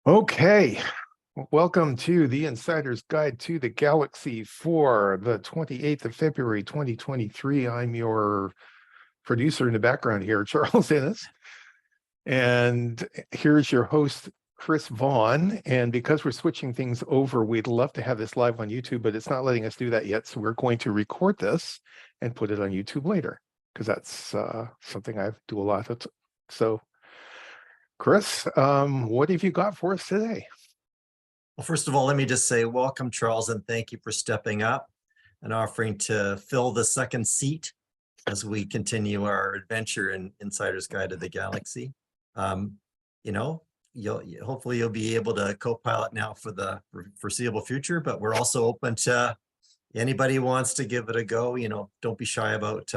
Okay, welcome to the Insider's Guide to the Galaxy for the 28th of February, 2023. I'm your producer in the background here, Charles Innes, and here's your host, Chris Vaughan. And because we're switching things over, we'd love to have this live on YouTube, but it's not letting us do that yet. So we're going to record this and put it on YouTube later, because that's something I do a lot of. So, Chris, what have you got for us today? Well, first of all, let me just say welcome, Charles, and thank you for stepping up and offering to fill the second seat as we continue our adventure in Insider's Guide to the Galaxy. Hopefully you'll be able to co-pilot now for the foreseeable future, but we're also open to anybody who wants to give it a go. Don't be shy about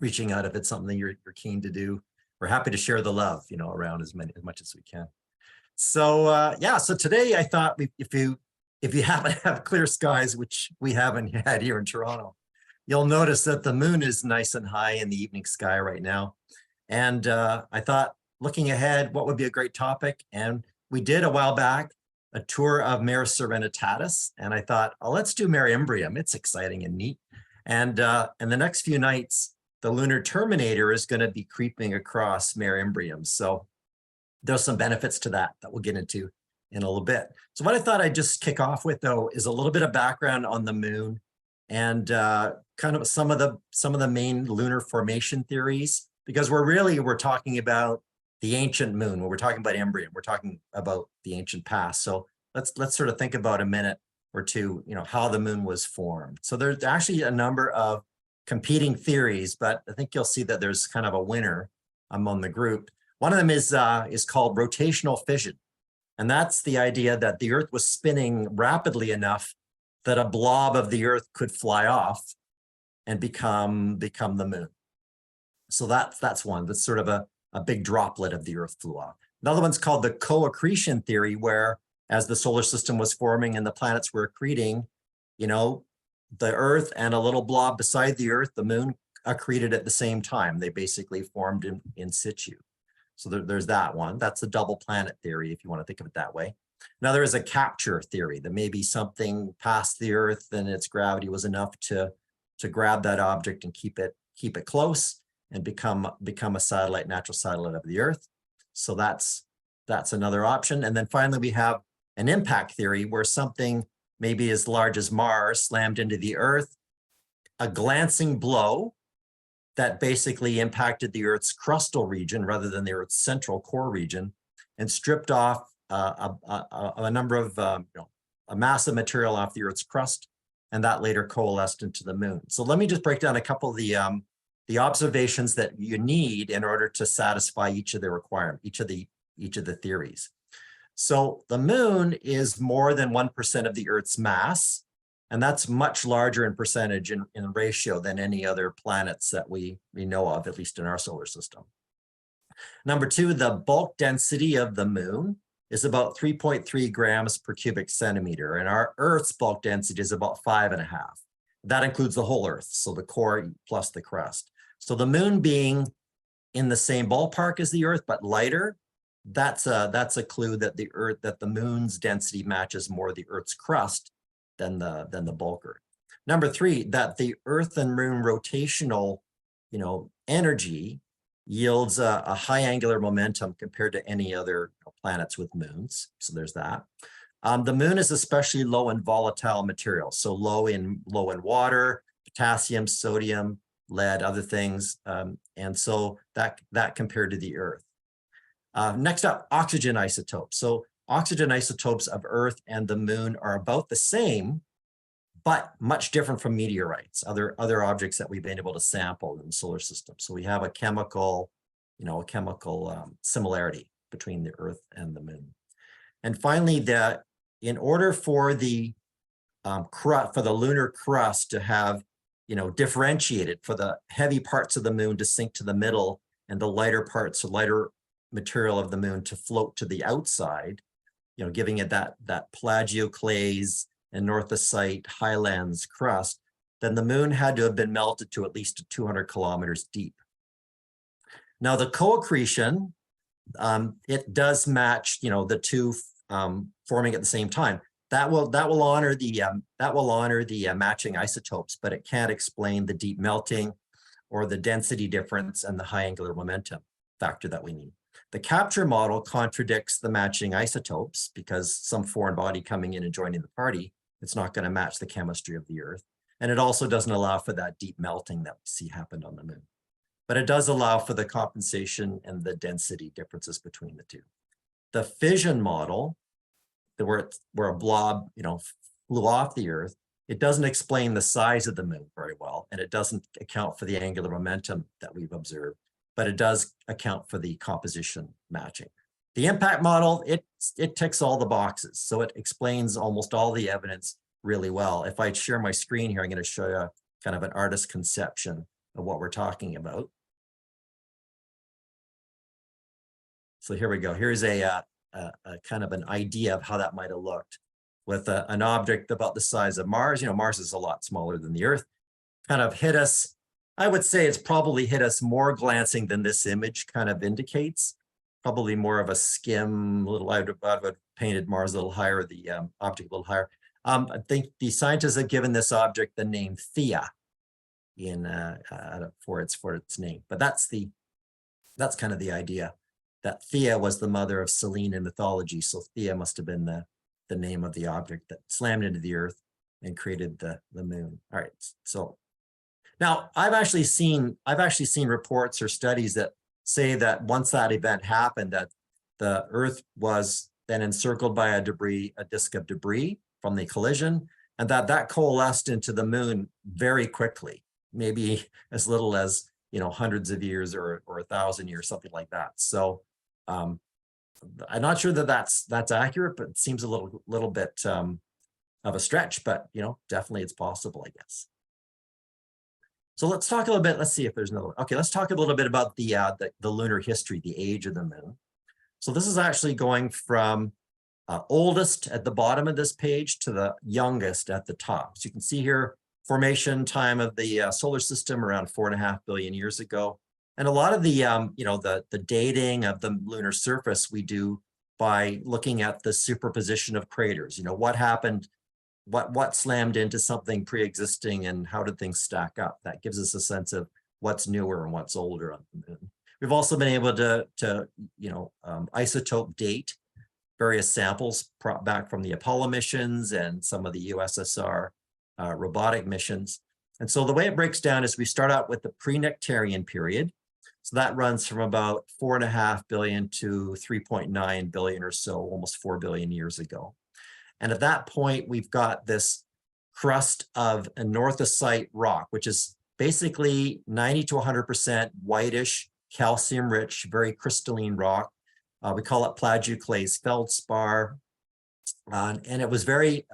reaching out if it's something you're keen to do. We're happy to share the love, around as much as we can. So so today I thought if you happen to have clear skies, which we haven't had here in Toronto, you'll notice that the moon is nice and high in the evening sky right now. And I thought, looking ahead, what would be a great topic? And we did a while back a tour of Mare Serenitatis, and I thought, oh, let's do Mare Imbrium. It's exciting and neat. And in the next few nights, the lunar terminator is going to be creeping across Mare Imbrium. So there's some benefits to that we'll get into in a little bit. So what I thought I'd just kick off with, though, is a little bit of background on the moon and kind of some of the main lunar formation theories, because we're talking about the ancient moon. When we're talking about Imbrium, we're talking about the ancient past. So let's sort of think about a minute or two, how the moon was formed. So there's actually a number of competing theories, but I think you'll see that there's kind of a winner among the group. One of them is called rotational fission. And that's the idea that the Earth was spinning rapidly enough that a blob of the Earth could fly off and become the moon. So that's one. That's sort of a big droplet of the Earth flew off. Another one's called the co-accretion theory, where as the solar system was forming and the planets were accreting, the Earth and a little blob beside the Earth, the moon, accreted at the same time. They basically formed in situ. So there's that one. That's the double planet theory, if you want to think of it that way. Another is a capture theory, that maybe something passed the Earth and its gravity was enough to grab that object and keep it close and become a satellite, natural satellite of the Earth. So that's another option. And then finally, we have an impact theory, where something maybe as large as Mars slammed into the Earth, a glancing blow that basically impacted the Earth's crustal region rather than the Earth's central core region, and stripped off a number of a massive material off the Earth's crust, and that later coalesced into the moon. So let me just break down a couple of the observations that you need in order to satisfy each of the requirements, each of the theories. So the moon is more than 1% of the Earth's mass, and that's much larger in percentage in ratio than any other planets that we know of, at least in our solar system. Number two, the bulk density of the moon is about 3.3 grams per cubic centimeter, and our Earth's bulk density is about 5.5. That includes the whole Earth, so the core plus the crust. So the moon being in the same ballpark as the Earth, but lighter, that's a clue that the moon's density matches more the Earth's crust than the bulk Earth. Number three, that the Earth and moon rotational, energy yields a high angular momentum compared to any other planets with moons. So there's that. The moon is especially low in volatile materials, so low in water, potassium, sodium, lead, other things, and so that compared to the Earth. Next up, oxygen isotopes. So oxygen isotopes of Earth and the moon are about the same, but much different from meteorites, other objects that we've been able to sample in the solar system. So we have a chemical similarity between the Earth and the moon. And finally, in order for the lunar crust to have differentiated, for the heavy parts of the moon to sink to the middle and the lighter material of the moon to float to the outside, giving it that plagioclase and northocite highlands crust, then the moon had to have been melted to at least 200 kilometers deep. Now, the co-accretion it does match, the two forming at the same time. That will honor the matching isotopes, but it can't explain the deep melting or the density difference and the high angular momentum factor that we need. The capture model contradicts the matching isotopes because some foreign body coming in and joining the party, it's not going to match the chemistry of the Earth. And it also doesn't allow for that deep melting that we see happened on the moon. But it does allow for the compensation and the density differences between the two. The fission model, where a blob, flew off the Earth, it doesn't explain the size of the moon very well, and it doesn't account for the angular momentum that we've observed, but it does account for the composition matching. The impact model, it ticks all the boxes, so it explains almost all the evidence really well. If I share my screen here, I'm going to show you kind of an artist's conception of what we're talking about. So here we go. Here's a kind of an idea of how that might have looked with an object about the size of Mars. Mars is a lot smaller than the Earth. Kind of hit us. I would say it's probably hit us more glancing than this image kind of indicates. Probably more of a skim, I would have painted Mars a little higher, the object a little higher. I think the scientists have given this object the name Thea for its name, but that's kind of the idea, that Thea was the mother of Selene in mythology. So Thea must have been the name of the object that slammed into the Earth and created the moon. All right, so now I've actually seen reports or studies that say that once that event happened, that the Earth was then encircled by a disk of debris from the collision, and that coalesced into the moon very quickly, maybe as little as hundreds of years or 1,000 years, something like that. So I'm not sure that that's accurate, but it seems a little bit of a stretch, but definitely it's possible, I guess. So let's talk a little bit. Let's see if there's another one. Okay, let's talk a little bit about the lunar history, the age of the moon. So this is actually going from oldest at the bottom of this page to the youngest at the top. So you can see here formation time of the solar system around 4.5 billion years ago. And a lot of the the dating of the lunar surface we do by looking at the superposition of craters. What happened, what slammed into something pre-existing, and how did things stack up? That gives us a sense of what's newer and what's older on the moon. We've also been able to isotope date various samples back from the Apollo missions and some of the USSR robotic missions. And so the way it breaks down is we start out with the pre-Nectarian period. So that runs from about 4.5 billion to 3.9 billion or so, almost 4 billion years ago. And at that point, we've got this crust of anorthosite rock, which is basically 90 to 100% whitish, calcium-rich, very crystalline rock. We call it plagioclase feldspar. And it was very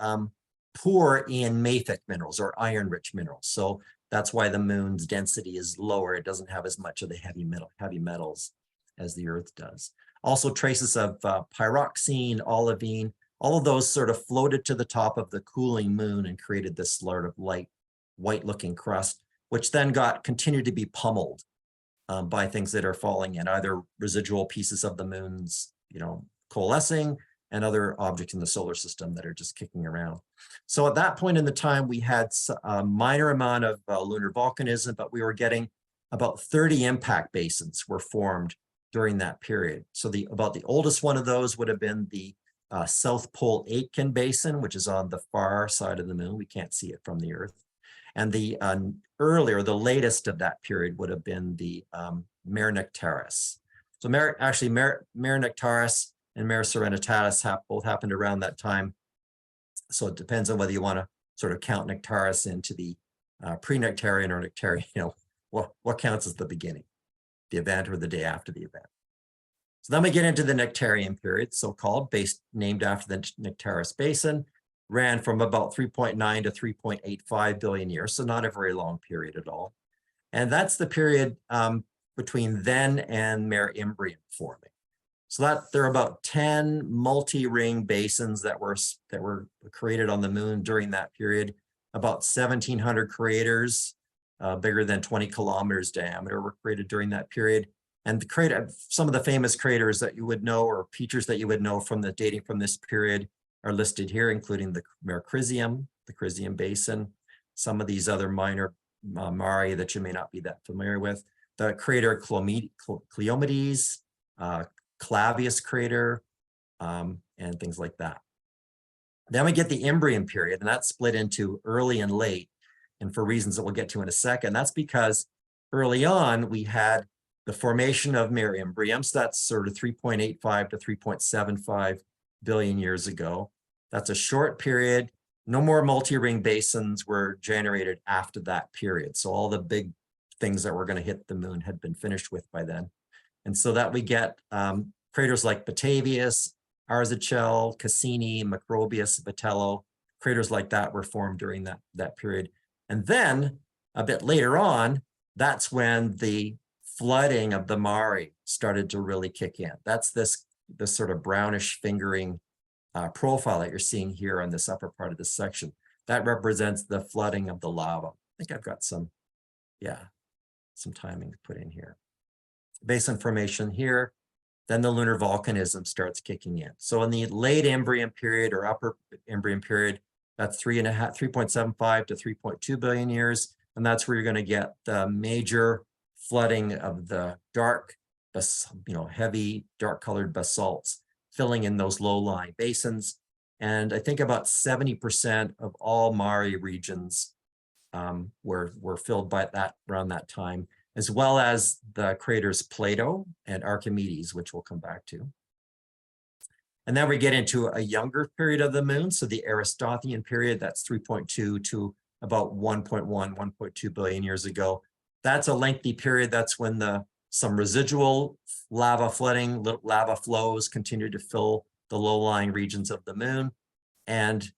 poor in mafic minerals or iron-rich minerals. So that's why the moon's density is lower. It doesn't have as much of the heavy metals as the Earth does. Also traces of pyroxene, olivine, all of those sort of floated to the top of the cooling moon and created this sort of light, white-looking crust, which then continued to be pummeled by things that are falling in, either residual pieces of the moon's, coalescing, and other objects in the solar system that are just kicking around. So at that point in the time, we had a minor amount of lunar volcanism, but we were getting about 30 impact basins were formed during that period. So about the oldest one of those would have been the South Pole Aitken Basin, which is on the far side of the moon. We can't see it from the Earth. And the latest of that period would have been the Mare Nectaris. So Mare Nectaris and Mare Serenitatis both happened around that time. So it depends on whether you want to sort of count Nectaris into the pre-Nectarian or Nectarian, what counts as the beginning, the event or the day after the event. So then we get into the Nectarian period, so-called, named after the Nectaris Basin, ran from about 3.9 to 3.85 billion years, so not a very long period at all. And that's the period between then and Mare Imbrium forming. So there are about 10 multi-ring basins that were created on the moon during that period. About 1,700 craters, bigger than 20 kilometers diameter, were created during that period. And the crater, some of the famous craters that you would know, or features that you would know from the dating from this period, are listed here, including the Mare Imbrium, the Imbrium Basin, some of these other minor mare that you may not be that familiar with, the crater Cleomedes, Clavius crater, and things like that. Then we get the Imbrium period, and that's split into early and late. And for reasons that we'll get to in a second, that's because early on we had the formation of Mare Imbrium. So that's sort of 3.85 to 3.75 billion years ago. That's a short period. No more multi-ring basins were generated after that period. So all the big things that were going to hit the moon had been finished with by then. And so that we get craters like Batavius, Arzachel, Cassini, Macrobius, Vitello, craters like that were formed during that period. And then a bit later on, that's when the flooding of the Mare started to really kick in. That's this sort of brownish fingering profile that you're seeing here on this upper part of this section. That represents the flooding of the lava. I think I've got some timing to put in here. Basin formation here, then the lunar volcanism starts kicking in. So in the late Imbrium period or upper Imbrium period, that's 3.75 to 3.2 billion years. And that's where you're going to get the major flooding of the dark, heavy dark colored basalts filling in those low-lying basins. And I think about 70% of all Mare regions were filled by around that time, as well as the craters Plato and Archimedes, which we'll come back to. And then we get into a younger period of the moon. So the Aristotelian period, that's 3.2 to about 1.1, 1.2 billion years ago. That's a lengthy period. That's when some residual lava flooding, lava flows continued to fill the low-lying regions of the moon, and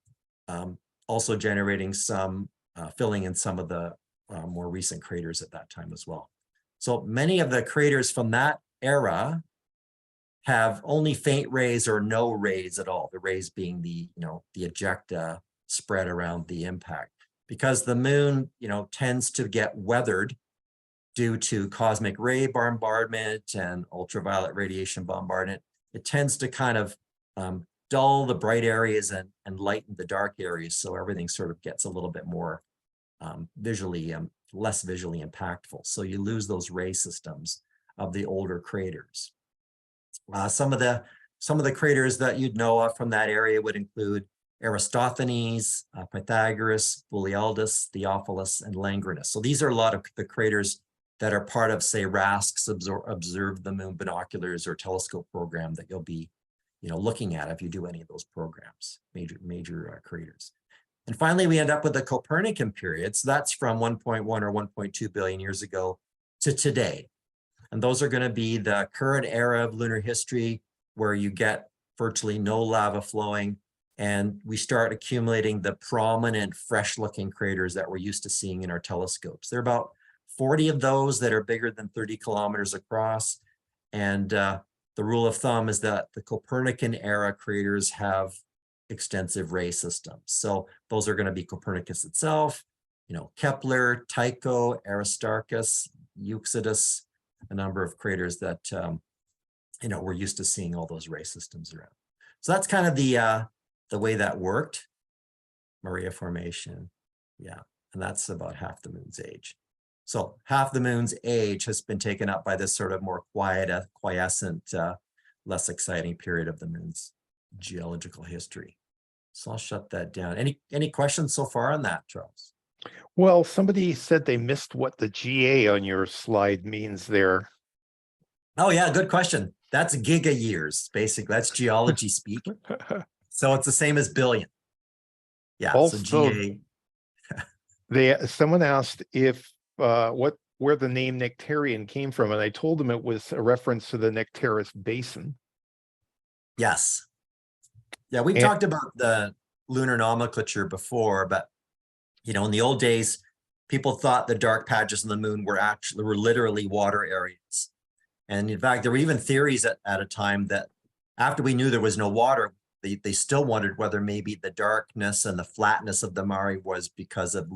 also generating some, filling in some of the more recent craters at that time as well. So many of the craters from that era have only faint rays or no rays at all, the rays being the ejecta spread around the impact. Because the moon, tends to get weathered due to cosmic ray bombardment and ultraviolet radiation bombardment, it tends to kind of dull the bright areas and lighten the dark areas. So everything sort of gets a little bit more less visually impactful. So you lose those ray systems of the older craters. Some of the craters that you'd know of from that area would include Eratosthenes, Pythagoras, Borealdus, Theophilus, and Langrenus. So these are a lot of the craters that are part of, say, Rask's Observe the Moon Binoculars or telescope program that you'll be, looking at if you do any of those programs, major craters. And finally, we end up with the Copernican period. So that's from 1.1 or 1.2 billion years ago to today. And those are going to be the current era of lunar history, where you get virtually no lava flowing, and we start accumulating the prominent fresh-looking craters that we're used to seeing in our telescopes. There are about 40 of those that are bigger than 30 kilometers across. And the rule of thumb is that the Copernican era craters have extensive ray systems. So those are going to be Copernicus itself, Kepler, Tycho, Aristarchus, Euclidus, a number of craters that, we're used to seeing all those ray systems around. So that's kind of the way that worked. Maria formation. Yeah. And that's about half the moon's age. So half the moon's age has been taken up by this sort of more quiescent, less exciting period of the moon's geological history. So I'll shut that down. Any questions so far on that, Charles? Well, somebody said they missed what the GA on your slide means there. Oh yeah, good question. That's giga years, basically. That's geology speak. So it's the same as billion. Yeah, Also, so GA. Someone asked if where the name Nectarian came from, and I told them it was a reference to the Nectaris Basin. Yes. Yeah, we've talked about the lunar nomenclature before, but in the old days, people thought the dark patches on the moon were literally water areas. And in fact, there were even theories at a time that after we knew there was no water, they still wondered whether maybe the darkness and the flatness of the Mare was because of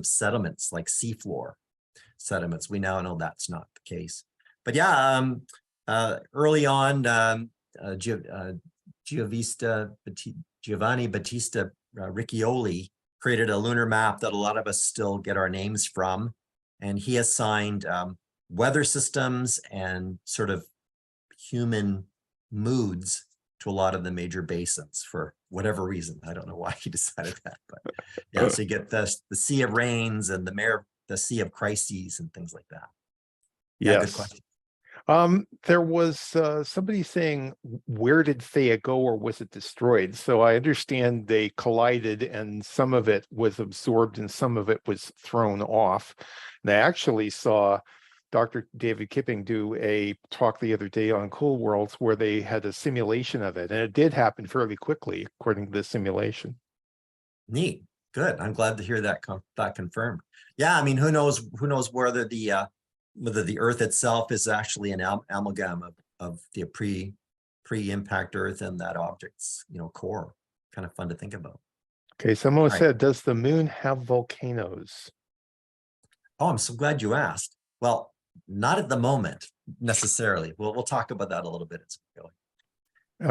sediments like seafloor sediments. We now know that's not the case. but yeah, early on, Giovanni Battista Riccioli created a lunar map that a lot of us still get our names from. And he assigned weather systems and sort of human moods to a lot of the major basins for whatever reason. I don't know why he decided that, but yeah, so you get the Sea of Rains and the Sea of Crises and things like that. Yeah, good Yes. question. There was somebody saying, where did Theia go, or was it destroyed? So I understand they collided and some of it was absorbed and some of it was thrown off. And I actually saw Dr. David Kipping do a talk the other day on Cool Worlds where they had a simulation of it, and it did happen fairly quickly according to the simulation. Neat. Good. I'm glad to hear that confirmed. Yeah, I mean, who knows whether the Earth itself is actually an amalgam of the pre-impact Earth and that object's, core. Kind of fun to think about. Okay, someone Right. said, does the moon have volcanoes? Oh, I'm so glad you asked. Well, not at the moment necessarily. We'll talk about that a little bit as we go.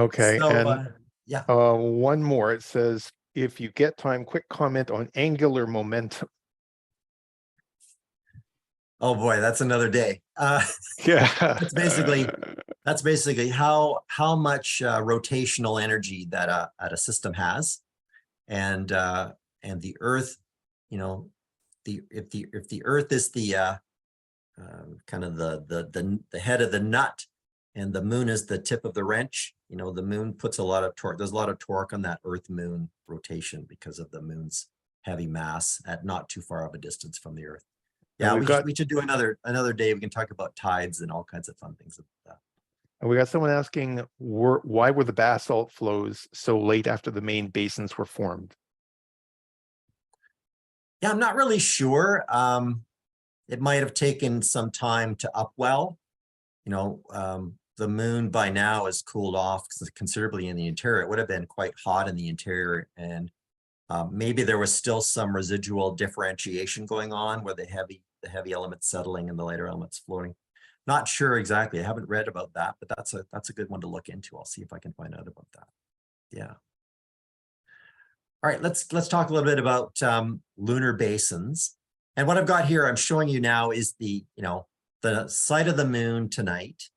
Okay, So, and yeah. one more. It says, if you get time, quick comment on angular momentum. Oh boy, that's another day. Yeah. That's basically how much rotational energy that a system has, and the Earth, if the Earth is the kind of the head of the nut, and the moon is the tip of the wrench. The moon puts a lot of torque. There's a lot of torque on that Earth-Moon rotation because of the moon's heavy mass at not too far of a distance from the Earth. Yeah, we should do another day. We can talk about tides and all kinds of fun things about that. And we got someone asking, why were the basalt flows so late after the main basins were formed? Yeah, I'm not really sure. It might have taken some time to upwell. The moon by now has cooled off considerably in the interior. It would have been quite hot in the interior, and maybe there was still some residual differentiation going on where the heavy elements settling and the lighter elements floating. Not sure exactly. I haven't read about that, but that's a good one to look into. I'll see if I can find out about that. Yeah. All right, let's talk a little bit about lunar basins. And what I've got here, I'm showing you now, is the sight of the moon tonight.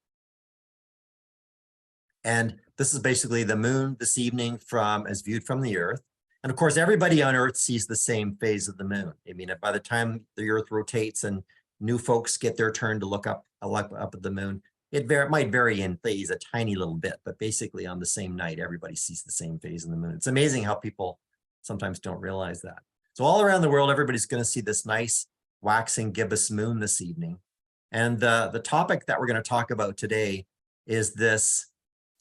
And this is basically the moon this evening as viewed from the Earth. And of course, everybody on Earth sees the same phase of the moon. I mean, by the time the Earth rotates and new folks get their turn to look up at the moon, it might vary in phase a tiny little bit, but basically on the same night, everybody sees the same phase of the moon. It's amazing how people sometimes don't realize that. So all around the world, everybody's going to see this nice waxing gibbous moon this evening. And the topic that we're going to talk about today is this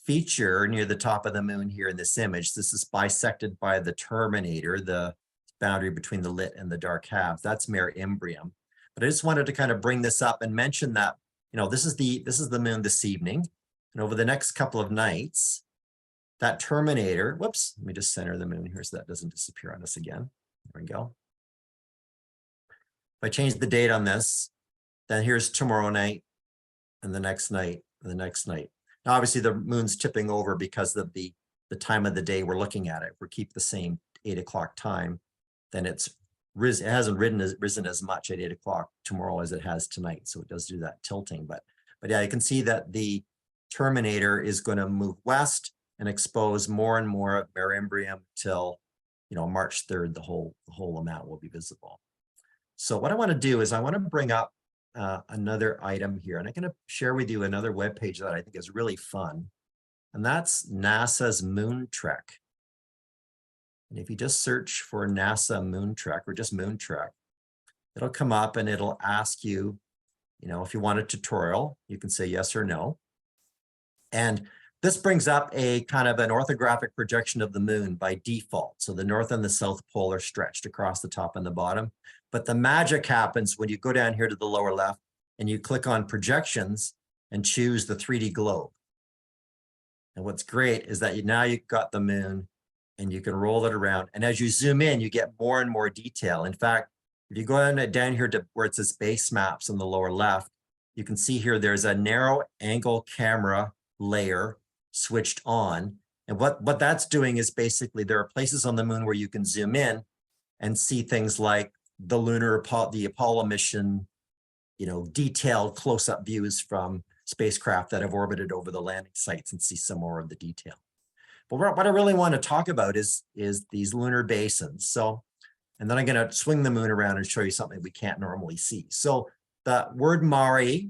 feature near the top of the moon here in this image. This is bisected by the terminator, the boundary between the lit and the dark halves. That's Mare Imbrium. But I just wanted to kind of bring this up and mention that, this is the moon this evening. And over the next couple of nights, that terminator, whoops, let me just center the moon here so that doesn't disappear on us again. There we go. If I change the date on this, then here's tomorrow night and the next night and the next night. Now, obviously the moon's tipping over because of the time of the day we're looking at it. If we keep the same 8 o'clock time, then it hasn't risen as much at 8 o'clock tomorrow as it has tonight. So it does do that tilting. But yeah, you can see that the terminator is going to move west and expose more and more of Mare Imbrium till March 3rd, the whole amount will be visible. So what I want to do is I want to bring up another item here, and I'm going to share with you another web page that I think is really fun, and that's NASA's Moon Trek. And if you just search for NASA Moon Trek or just Moon Trek, it'll come up and it'll ask you, if you want a tutorial, you can say yes or no. And this brings up a kind of an orthographic projection of the moon by default. So the north and the south pole are stretched across the top and the bottom. But the magic happens when you go down here to the lower left and you click on projections and choose the 3D globe. And what's great is that now you've got the moon and you can roll it around. And as you zoom in, you get more and more detail. In fact, if you go down here to where it says base maps on the lower left, you can see here there's a narrow angle camera layer switched on. And what that's doing is basically there are places on the moon where you can zoom in and see things like the the Apollo mission, detailed close-up views from spacecraft that have orbited over the landing sites and see some more of the detail. But what I really want to talk about is these lunar basins. So, and then I'm going to swing the moon around and show you something we can't normally see. So the word mare,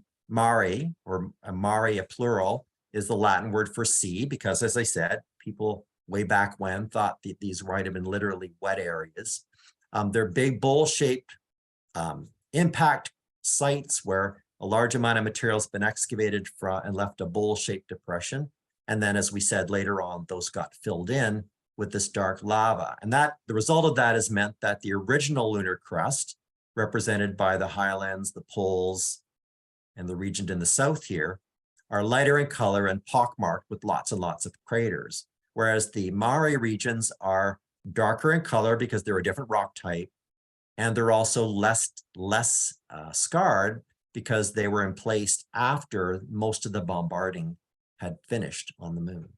or mare, a plural, is the Latin word for sea, because as I said, people way back when thought that these might have been literally wet areas. They're big bowl-shaped impact sites where a large amount of material has been excavated from and left a bowl-shaped depression. And then, as we said later on, those got filled in with this dark lava. And the result of that has meant that the original lunar crust, represented by the highlands, the poles, and the region in the south here, are lighter in color and pockmarked with lots and lots of craters. Whereas the Mare regions are darker in color because they're a different rock type, and they're also less scarred because they were in place after most of the bombarding had finished on the moon.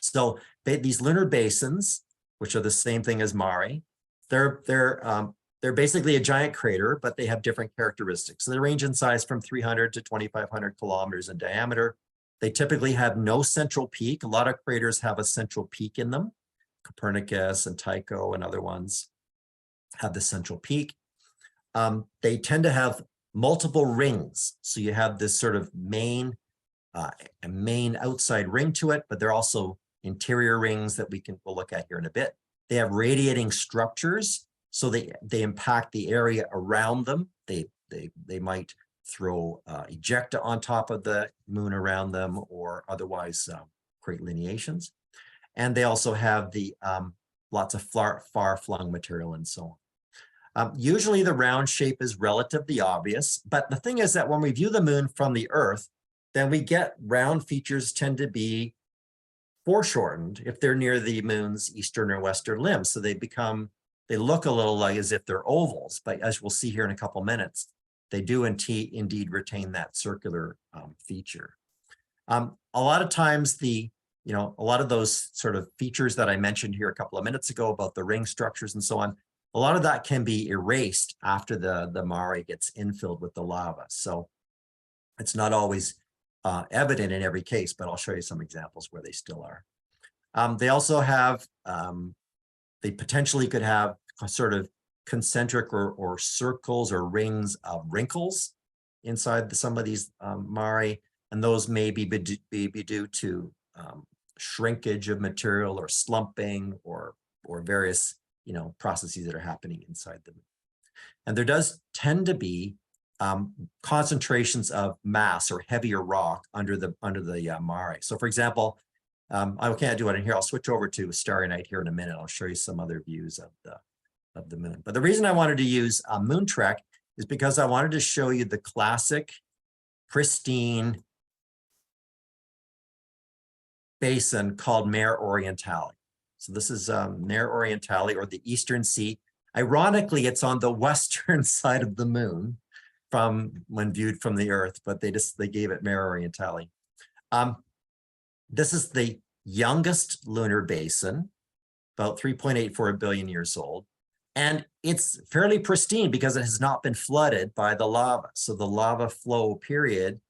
So these lunar basins, which are the same thing as Mare, they're basically a giant crater, but they have different characteristics. So they range in size from 300 to 2,500 kilometers in diameter. They typically have no central peak. A lot of craters have a central peak in them. Copernicus and Tycho and other ones have the central peak. They tend to have multiple rings. So you have this sort of main outside ring to it, but they're also interior rings that we'll look at here in a bit. They have radiating structures, so they impact the area around them. They might throw ejecta on top of the moon around them, or otherwise create lineations. And they also have the lots of far-flung material and so on. Usually the round shape is relatively obvious, but the thing is that when we view the moon from the Earth, then we get round features tend to be foreshortened if they're near the moon's eastern or western limb. So they look a little like as if they're ovals, but as we'll see here in a couple minutes, they do indeed retain that circular feature. A lot of times a lot of those sort of features that I mentioned here a couple of minutes ago about the ring structures and so on, a lot of that can be erased after the Mare gets infilled with the lava. So it's not always evident in every case, but I'll show you some examples where they still are. They also have, they potentially could have a sort of concentric or circles or rings of wrinkles inside some of these Mare, and those may be due to shrinkage of material or slumping or various processes that are happening inside them. And there does tend to be concentrations of mass or heavier rock under the Mare. So for example, I can't do it in here. I'll switch over to Starry Night here in a minute. I'll show you some other views of the moon. But the reason I wanted to use Moon Trek is because I wanted to show you the classic pristine basin called Mare Orientale. So this is Mare Orientale, or the Eastern Sea. Ironically, it's on the western side of the moon when viewed from the Earth, but they gave it Mare Orientale. This is the youngest lunar basin, about 3.84 billion years old. And it's fairly pristine because it has not been flooded by the lava. So the lava flow period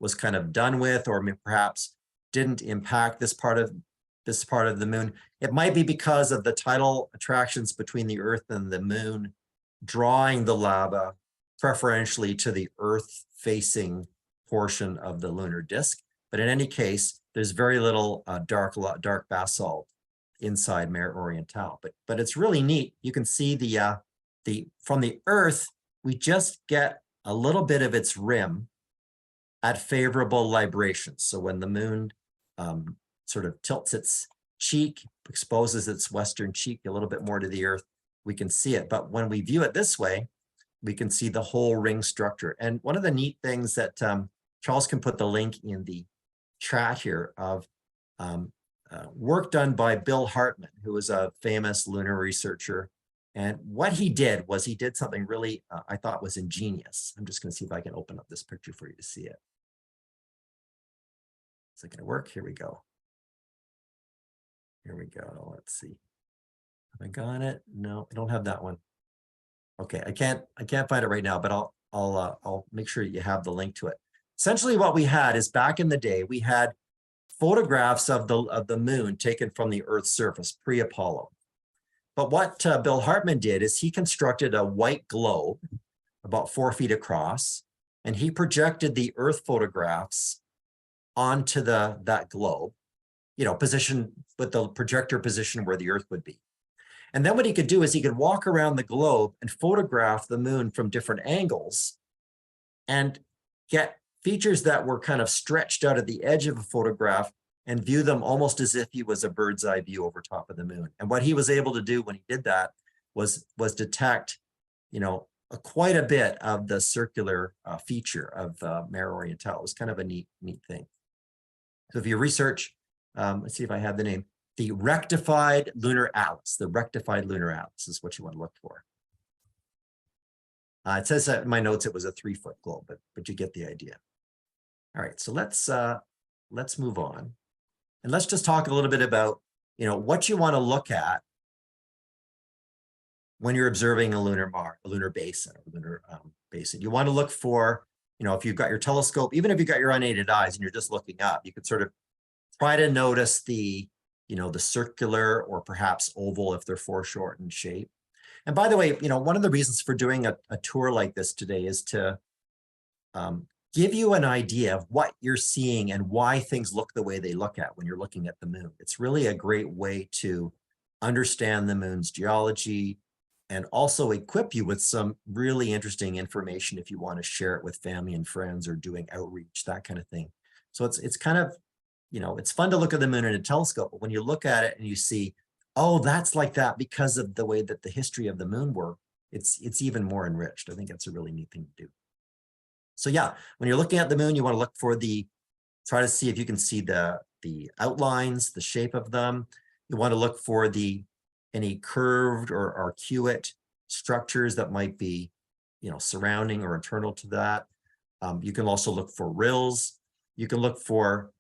was kind of done with, or perhaps didn't impact this part of the moon. It might be because of the tidal attractions between the Earth and the moon, drawing the lava preferentially to the Earth-facing portion of the lunar disk. But in any case, there's very little dark basalt inside Mare Orientale. But it's really neat. You can see from the Earth, we just get a little bit of its rim at favorable librations. So when the moon sort of tilts its cheek, exposes its western cheek a little bit more to the Earth, we can see it. But when we view it this way, we can see the whole ring structure. And one of the neat things that Charles can put the link in the chat here of work done by Bill Hartman, who is a famous lunar researcher And what he did was he did something really, I thought was ingenious. I'm just going to see if I can open up this picture for you to see it. Is it going to work? Here we go. Here we go. Let's see. Have I got it? No, I don't have that one. Okay, I can't find it right now, but I'll make sure you have the link to it. Essentially, what we had is back in the day, we had photographs of the moon taken from the Earth's surface pre-Apollo. But what Bill Hartmann did is he constructed a white globe about 4 feet across, and he projected the Earth photographs onto that globe, position with the projector position where the Earth would be. And then what he could do is he could walk around the globe and photograph the moon from different angles and get features that were kind of stretched out at the edge of a photograph and view them almost as if he was a bird's eye view over top of the moon. And what he was able to do when he did that was detect, quite a bit of the circular feature of Mare Orientale. It was kind of a neat thing. So if you research, let's see if I have the name, the rectified lunar atlas. The rectified lunar atlas is what you want to look for. It says that in my notes it was a 3-foot globe, but you get the idea. All right, so let's move on, and let's just talk a little bit about what you want to look at when you're observing a lunar basin. You want to look for, if you've got your telescope, even if you've got your unaided eyes and you're just looking up, you could sort of try to notice the circular or perhaps oval if they're foreshortened shape. And by the way, one of the reasons for doing a tour like this today is to give you an idea of what you're seeing and why things look the way they look at when you're looking at the moon. It's really a great way to understand the moon's geology and also equip you with some really interesting information if you want to share it with family and friends or doing outreach, that kind of thing. So it's kind of, it's fun to look at the moon in a telescope, but when you look at it and you see, oh, that's like that because of the way that the history of the moon worked, it's even more enriched. I think that's a really neat thing to do. So yeah, when you're looking at the moon, you want to look for try to see if you can see the outlines, the shape of them. You want to look for any curved or arcuate structures that might be, surrounding or internal to that. You can also look for rills. You can look for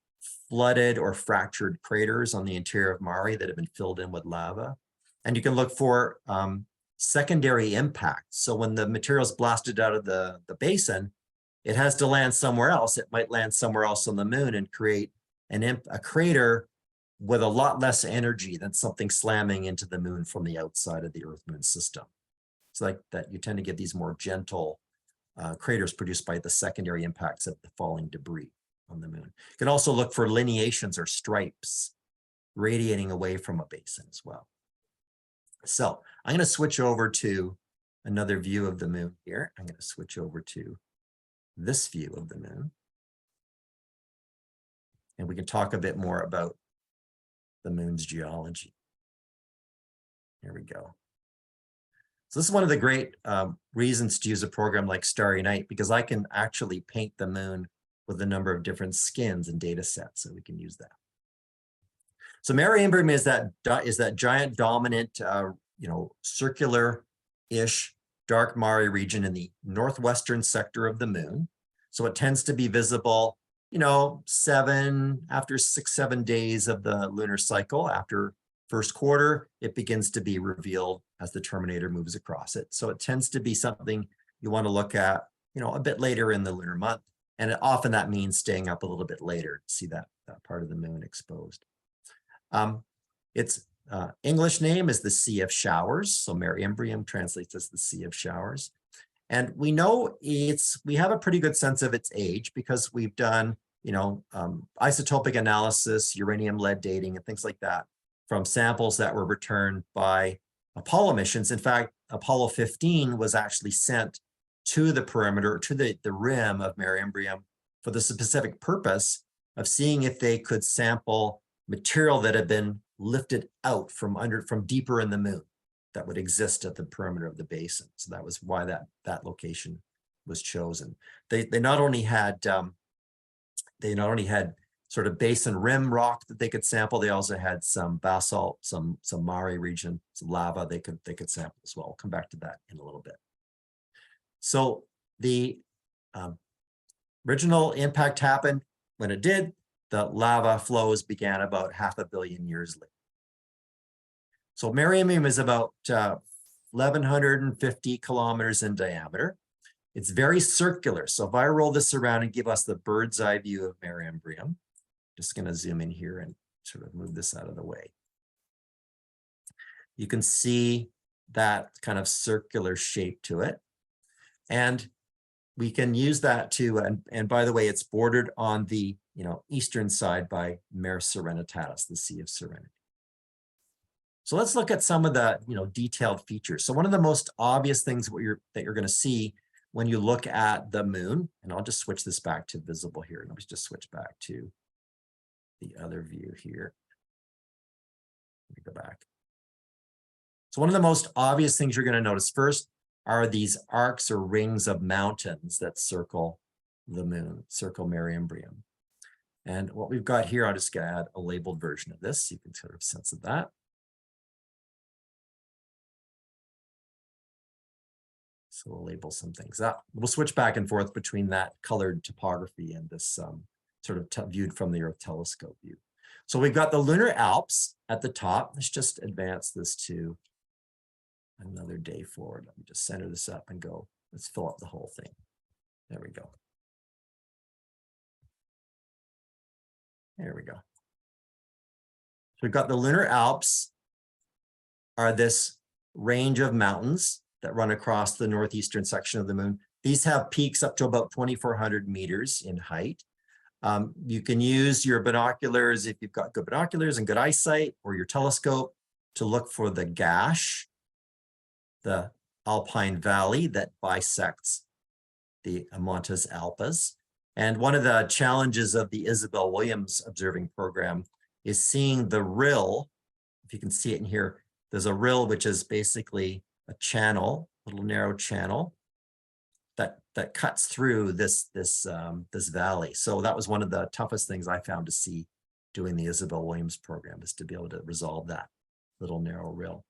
flooded or fractured craters on the interior of Mare that have been filled in with lava. And you can look for secondary impacts. So when the material is blasted out of the basin, it has to land somewhere else. It might land somewhere else on the moon and create a crater with a lot less energy than something slamming into the moon from the outside of the Earth-Moon system. It's like that you tend to get these more gentle craters produced by the secondary impacts of the falling debris on the moon. You can also look for lineations or stripes radiating away from a basin as well. So I'm going to switch over to another view of the moon here. I'm going to switch over to this view of the moon. And we can talk a bit more about the moon's geology. Here we go. So this is one of the great reasons to use a program like Starry Night, because I can actually paint the moon with a number of different skins and data sets, so we can use that. So Mare Imbrium is that giant dominant, circular-ish dark Mare region in the northwestern sector of the moon. So it tends to be visible, after 6-7 days of the lunar cycle. After first quarter, it begins to be revealed as the terminator moves across it. So it tends to be something you want to look at, a bit later in the lunar month. And often that means staying up a little bit later to see that part of the moon exposed. Its English name is the Sea of Showers. So Mare Imbrium translates as the Sea of Showers. And we know we have a pretty good sense of its age because we've done, isotopic analysis, uranium lead dating, and things like that from samples that were returned by Apollo missions. In fact, Apollo 15 was actually sent to the perimeter, to the rim of Mare Imbrium for the specific purpose of seeing if they could sample material that had been lifted out from deeper in the moon that would exist at the perimeter of the basin. So that was why that location was chosen. They not only had sort of basin rim rock that they could sample. They also had some basalt, some Mare region, some lava they could sample as well. We'll come back to that in a little bit. So the original impact happened. When it did, the lava flows began about 500 million years later. So Mare Imbrium is about 1,150 kilometers in diameter. It's very circular. So if I roll this around and give us the bird's eye view of Mare Imbrium, just going to zoom in here and sort of move this out of the way. You can see that kind of circular shape to it. And we can use that to, and by the way, it's bordered on the eastern side by Mare Serenitatis, the Sea of Serenity. So let's look at some of the detailed features. So one of the most obvious things that you're going to see when you look at the moon, and I'll just switch this back to visible here. Let me just switch back to the other view here. Let me go back. So one of the most obvious things you're going to notice first are these arcs or rings of mountains that circle the moon, circle Mare Imbrium. And what we've got here, I'll just add a labeled version of this so you can sort of sense of that. So we'll label some things up. We'll switch back and forth between that colored topography and this sort of viewed from the Earth telescope view. So we've got the lunar Alps at the top. Let's just advance this to another day forward. Let me just center this up and go. Let's fill up the whole thing. There we go. There we go. So we've got the lunar Alps are this range of mountains that run across the northeastern section of the moon. These have peaks up to about 2,400 meters in height. You can use your binoculars if you've got good binoculars and good eyesight, or your telescope to look for the gash, the alpine valley that bisects the Montes Alpes. And one of the challenges of the Isabel Williams observing program is seeing the rill. If you can see it in here, there's a rill which is basically a channel, a little narrow channel that cuts through this valley. So that was one of the toughest things I found to see doing the Isabel Williams program, is to be able to resolve that little narrow rill.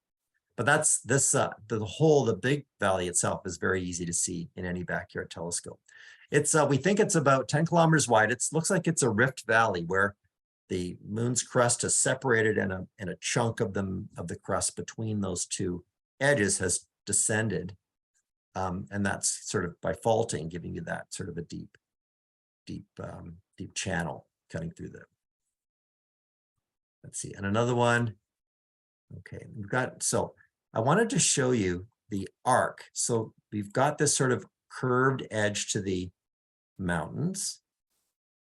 But that's the big valley itself is very easy to see in any backyard telescope. It's we think it's about 10 kilometers wide. It looks like it's a rift valley where the moon's crust is separated and a chunk of the crust between those two edges has descended, and that's sort of by faulting, giving you that sort of a deep channel cutting through the. Let's see, and another one. Okay, we've got, so I wanted to show you the arc. So we've got this sort of curved edge to the mountains.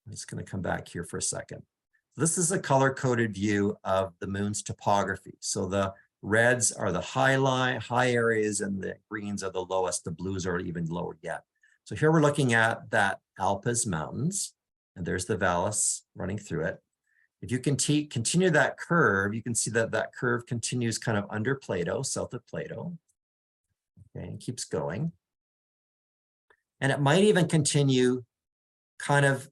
I'm just going to come back here for a second. This is a color-coded view of the moon's topography. So the reds are the high areas, and the greens are the lowest. The blues are even lower yet. So here we're looking at that Alpes mountains, and there's the Valles running through it. If you continue that curve, you can see that that curve continues kind of under Plato, south of Plato, okay, and keeps going. And it might even continue kind of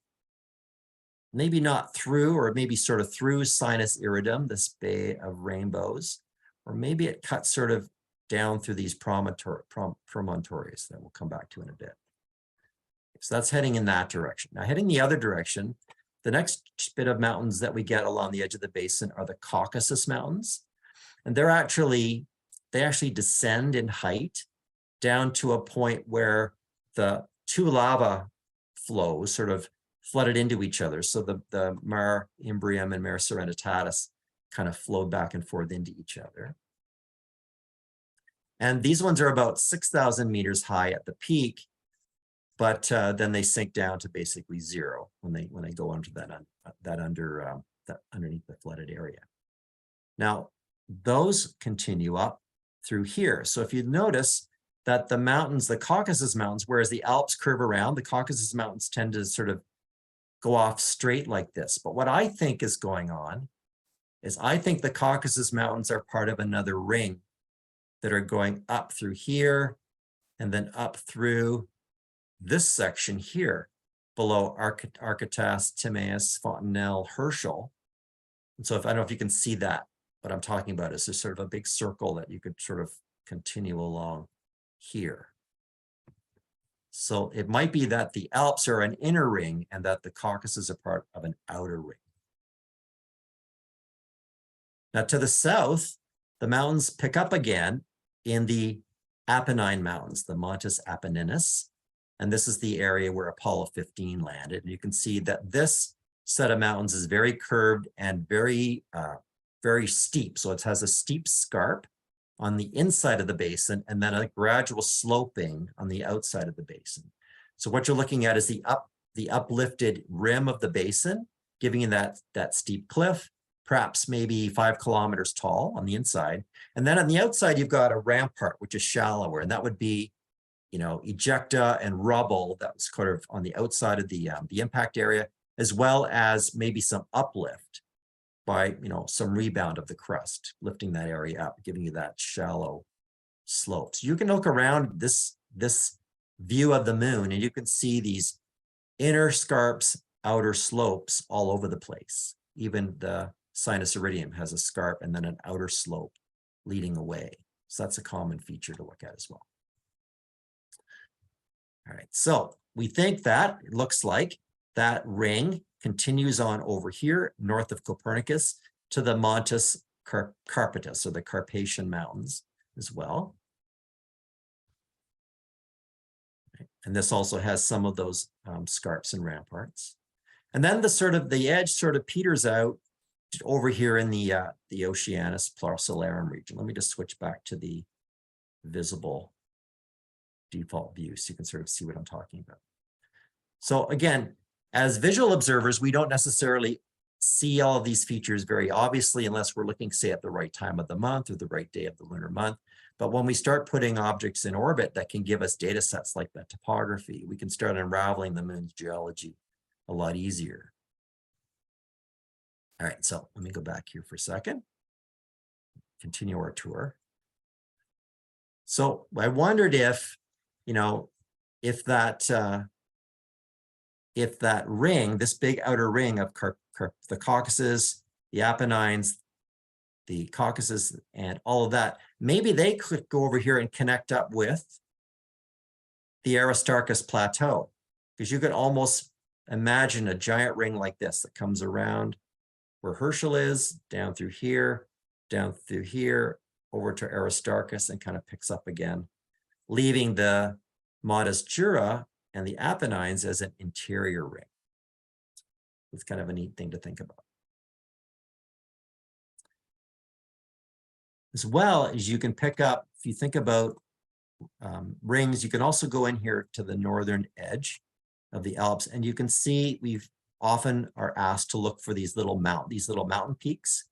maybe not through, or maybe sort of through Sinus Iridum, this Bay of Rainbows, or maybe it cuts sort of down through these promontories that we'll come back to in a bit. So that's heading in that direction. Now heading the other direction, the next bit of mountains that we get along the edge of the basin are the Caucasus Mountains. And they actually descend in height down to a point where the two lava flows sort of flooded into each other. So the Mare Imbrium and Mare Serenitatis kind of flowed back and forth into each other. And these ones are about 6,000 meters high at the peak, but then they sink down to basically zero when they go under that underneath the flooded area. Now, those continue up through here. So if you notice that the mountains, the Caucasus Mountains, whereas the Alps curve around, the Caucasus Mountains tend to sort of go off straight like this. But what I think is going on is I think the Caucasus Mountains are part of another ring that are going up through here and then up through this section here. below Archytas, Timaeus, Fontenelle, Herschel. And so if I don't know if you can see that, what I'm talking about is there's sort of a big circle that you could sort of continue along here. So it might be that the Alps are an inner ring and that the Caucasus are part of an outer ring. Now to the south, the mountains pick up again in the Apennine Mountains, the Montes Apenninus. And this is the area where Apollo 15 landed. And you can see that this set of mountains is very curved and very steep. So it has a steep scarp on the inside of the basin and then a gradual sloping on the outside of the basin. So what you're looking at is the uplifted rim of the basin, giving you that steep cliff, perhaps maybe 5 kilometers tall on the inside. And then on the outside, you've got a rampart, which is shallower. And that would be, you know, ejecta and rubble that was kind of on the outside of the impact area, as well as maybe some uplift by, you know, some rebound of the crust, lifting that area up, giving you that shallow slope. So you can look around this view of the moon and you can see these inner scarps, outer slopes all over the place. Even the Sinus Iridium has a scarp and then an outer slope leading away. So that's a common feature to look at as well. All right, so we think that it looks like that ring continues on over here, north of Copernicus, to the Montes Carpatus, or the Carpathian Mountains as well. And this also has some of those scarps and ramparts. And then the edge sort of peters out over here in the Oceanus Procellarum region. Let me just switch back to the visible default view so you can sort of see what I'm talking about. So again, as visual observers, we don't necessarily see all of these features very obviously unless we're looking, say, at the right time of the month or the right day of the lunar month. But when we start putting objects in orbit that can give us data sets like that topography, we can start unraveling the moon's geology a lot easier. All right, so let me go back here for a second. Continue our tour. So I wondered if, you know, if that ring, this big outer ring of the Caucasus, the Apennines, the Caucasus, and all of that, maybe they could go over here and connect up with the Aristarchus Plateau, because you could almost imagine a giant ring like this that comes around where Herschel is, down through here, over to Aristarchus, and kind of picks up again, leaving the Montes Jura and the Apennines as an interior ring. It's kind of a neat thing to think about. As well as you can pick up, if you think about rings, you can also go in here to the northern edge of the Alps, and you can see we've often are asked to look for these little mountain peaks,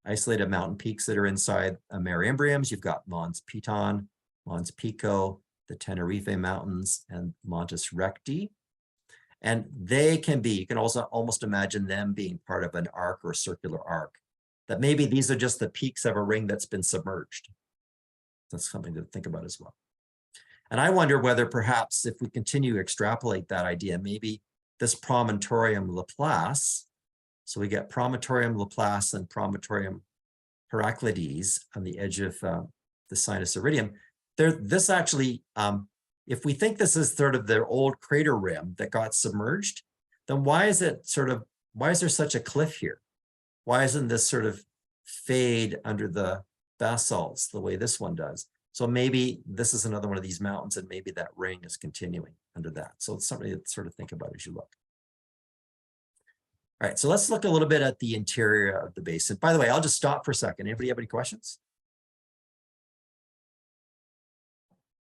isolated mountain peaks that are inside Mare Imbriums. You've got Mons Piton, Mons Pico, the Tenerife Mountains, and Montes Recti. And they can be, you can also almost imagine them being part of an arc or a circular arc, that maybe these are just the peaks of a ring that's been submerged. That's something to think about as well. And I wonder whether perhaps if we continue to extrapolate that idea, maybe this Promontorium Laplace, so we get Promontorium Laplace and Promontorium Heraclides on the edge of the Sinus Iridium. This actually, if we think this is sort of their old crater rim that got submerged, then why is there such a cliff here? Why isn't this sort of fade under the basalts the way this one does? So maybe this is another one of these mountains and maybe that ring is continuing under that. So it's something to sort of think about as you look. All right, so let's look a little bit at the interior of the basin. By the way, I'll just stop for a second. Anybody have any questions?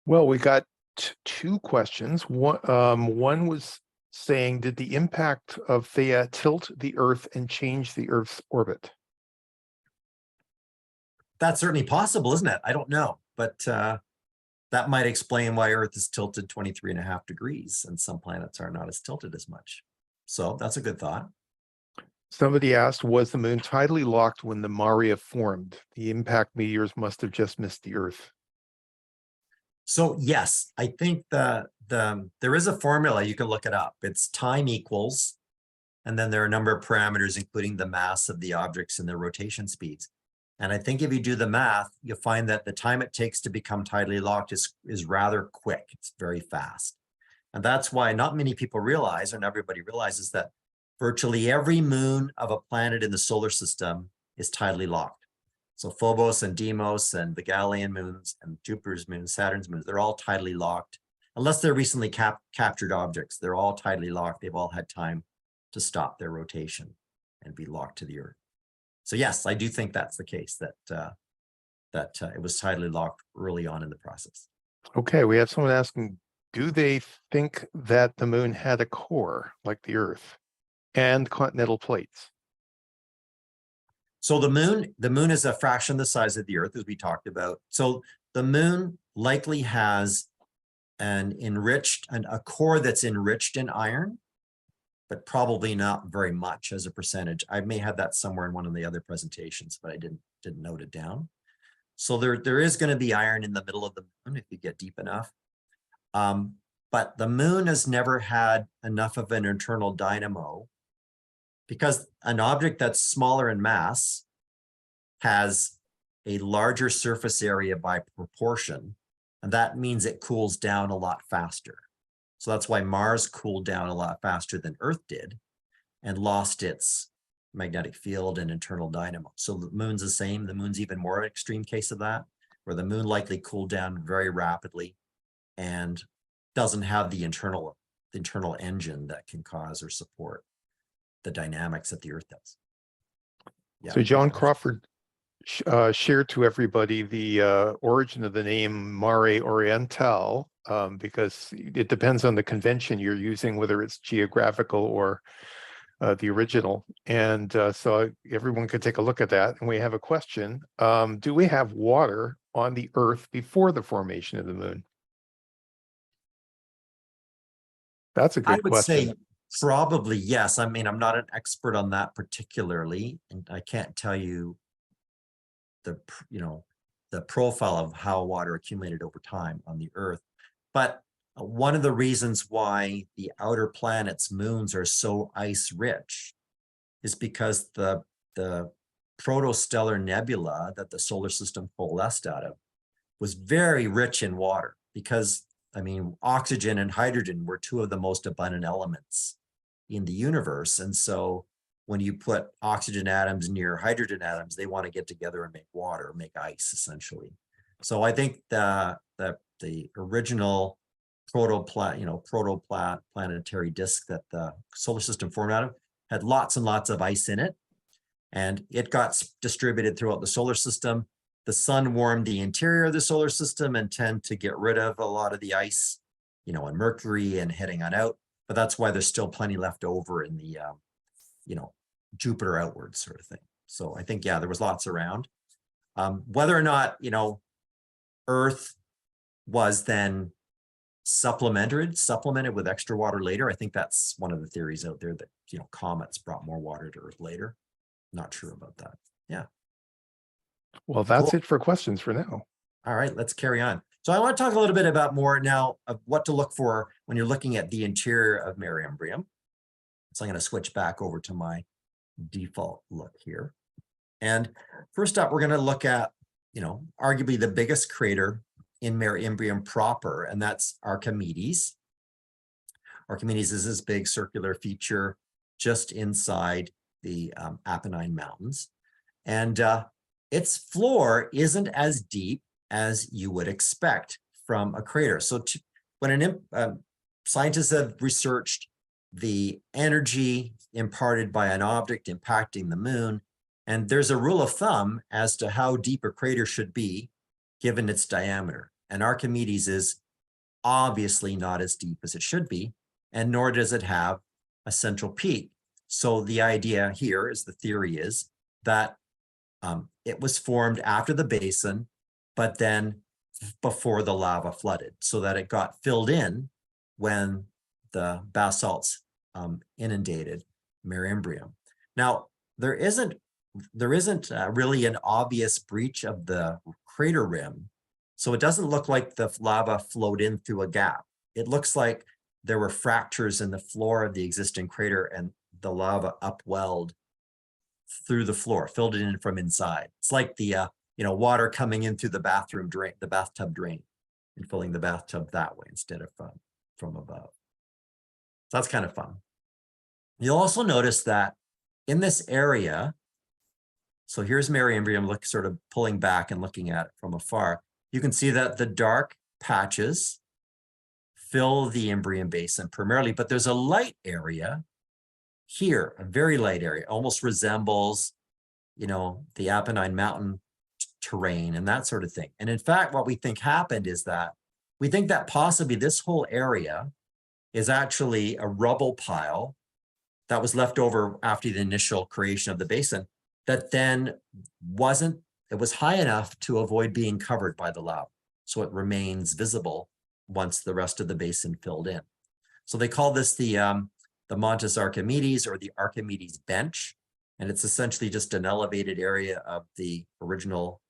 Well, we got two questions. One was saying, did the impact of Theia tilt the Earth and change the Earth's orbit? That's certainly possible, isn't it? I don't know, but that might explain why Earth is tilted 23.5 degrees and some planets are not as tilted as much. So that's a good thought. Somebody asked, was the moon tidally locked when the Maria formed? The impact meteors must have just missed the Earth. So yes, I think the there is a formula, you can look it up. It's time equals, and then there are a number of parameters, including the mass of the objects and their rotation speeds. And I think if you do the math, you'll find that the time it takes to become tidally locked is rather quick. It's very fast. And that's why not many people realize, and everybody realizes, that virtually every moon of a planet in the solar system is tidally locked. So Phobos and Deimos and the Galilean moons and Jupiter's moons, Saturn's moons, they're all tidally locked. Unless they're recently captured objects, they're all tidally locked. They've all had time to stop their rotation and be locked to the Earth. So yes, I do think that's the case, that it was tidally locked early on in the process. Okay, we have someone asking, do they think that the moon had a core like the Earth and continental plates? So the moon is a fraction the size of the Earth, as we talked about. So the moon likely has a core that's enriched in iron, but probably not very much as a percentage. I may have that somewhere in one of the other presentations, but I didn't note it down. So there is going to be iron in the middle of the moon if you get deep enough. But the moon has never had enough of an internal dynamo, because an object that's smaller in mass has a larger surface area by proportion, and that means it cools down a lot faster. So that's why Mars cooled down a lot faster than Earth did and lost its magnetic field and internal dynamo. So the moon's the same. The moon's even more extreme case of that, where the moon likely cooled down very rapidly and doesn't have the internal engine that can cause or support the dynamics that the Earth does. Yeah. So John Crawford shared to everybody the origin of the name Mare Oriental, because it depends on the convention you're using, whether it's geographical or the original. And so everyone could take a look at that. And we have a question. Do we have water on the Earth before the formation of the moon? That's a good question. I would say probably yes. I mean, I'm not an expert on that particularly, and I can't tell you the profile of how water accumulated over time on the Earth. But one of the reasons why the outer planets' moons are so ice rich is because the protostellar nebula that the solar system coalesced out of was very rich in water, because I mean, oxygen and hydrogen were two of the most abundant elements in the universe. And so when you put oxygen atoms near hydrogen atoms, they want to get together and make water, make ice, essentially. So I think the original protoplanetary disk that the solar system formed out of had lots and lots of ice in it, and it got distributed throughout the solar system. The sun warmed the interior of the solar system and tend to get rid of a lot of the ice, and Mercury and heading on out. But that's why there's still plenty left over in the, Jupiter outwards sort of thing. So I think, yeah, there was lots around. Whether or not, Earth was then supplemented with extra water later, I think that's one of the theories out there, that, comets brought more water to Earth later. Not sure about that. Yeah. Well, that's Cool. it for questions for now. All right, let's carry on. So I want to talk a little bit about more now of what to look for when you're looking at the interior of Mare Imbrium. So I'm going to switch back over to my default look here. And first up, we're going to look at, arguably the biggest crater in Mare Imbrium proper, and that's Archimedes. Archimedes is this big circular feature just inside the Apennine Mountains. And its floor isn't as deep as you would expect from a crater. So when scientists have researched the energy imparted by an object impacting the moon, and there's a rule of thumb as to how deep a crater should be given its diameter. And Archimedes is obviously not as deep as it should be, and nor does it have a central peak. So the idea here is, the theory is that it was formed after the basin, but then before the lava flooded, so that it got filled in when the basalts inundated Mare Imbrium. Now, there isn't really an obvious breach of the crater rim, so it doesn't look like the lava flowed in through a gap. it looks like there were fractures in the floor of the existing crater and the lava upwelled through the floor, filled it in from inside. It's like the water coming in through the bathroom drain, the bathtub drain, and filling the bathtub that way instead of from above. So that's kind of fun. You'll also notice that in this area, so here's Mare Imbrium, look, sort of pulling back and looking at it from afar. You can see that the dark patches fill the Imbrium basin primarily, but there's a light area here, a very light area, almost resembles, the Apennine Mountain terrain and that sort of thing. And in fact, what we think happened is that we think that possibly this whole area is actually a rubble pile that was left over after the initial creation of the basin that then it was high enough to avoid being covered by the lava. So it remains visible once the rest of the basin filled in. So they call this the Montes Archimedes, or the Archimedes bench. And it's essentially just an elevated area of the original,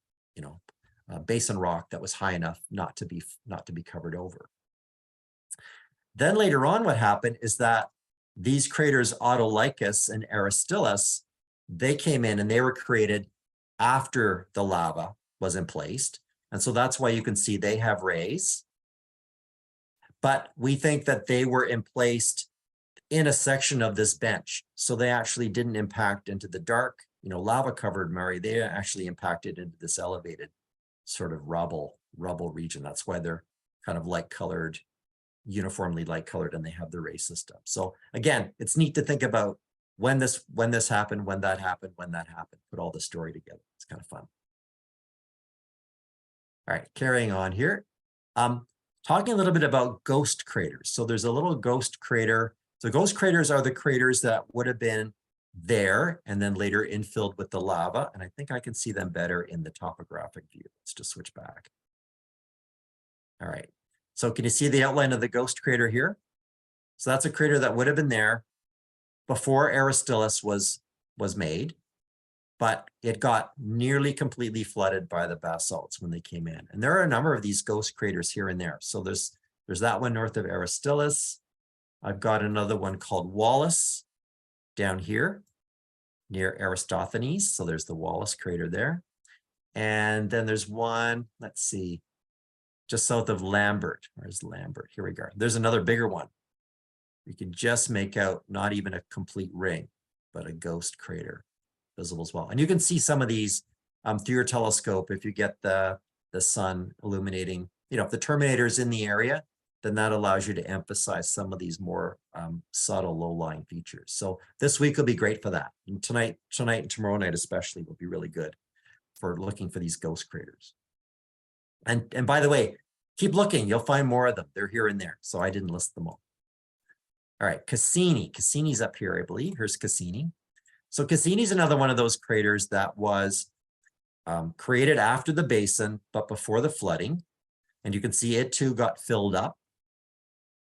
basin rock that was high enough not to be covered over. Then later on, what happened is that these craters Autolycus and Aristillus, they came in and they were created after the lava was emplaced. And so that's why you can see they have rays. But we think that they were emplaced in a section of this bench. So they actually didn't impact into the dark, lava covered mare. They actually impacted into this elevated sort of rubble region. That's why they're kind of light colored, uniformly light colored, and they have the ray system. So again, it's neat to think about when this happened, when that happened, put all the story together. It's kind of fun. All right, carrying on here. Talking a little bit about ghost craters. So there's a little ghost crater. So ghost craters are the craters that would have been there and then later infilled with the lava. And I think I can see them better in the topographic view. Let's just switch back. All right. So can you see the outline of the ghost crater here? So that's a crater that would have been there before Aristillus was made, but it got nearly completely flooded by the basalts when they came in. And there are a number of these ghost craters here and there. So there's that one north of Aristillus. I've got another one called Wallace down here near Aristophanes. So there's the Wallace crater there. And then there's one, let's see, just south of Lambert. Where's Lambert? Here we go. There's another bigger one. You can just make out not even a complete ring, but a ghost crater visible as well. And you can see some of these through your telescope if you get the sun illuminating. If the terminator is in the area, then that allows you to emphasize some of these more subtle low-lying features. So this week will be great for that. And tonight and tomorrow night especially will be really good for looking for these ghost craters. And by the way, keep looking, you'll find more of them. They're here and there, so I didn't list them all. All right, Cassini. Cassini's up here, I believe. Here's Cassini. So Cassini's another one of those craters that was created after the basin, but before the flooding. And you can see it too got filled up.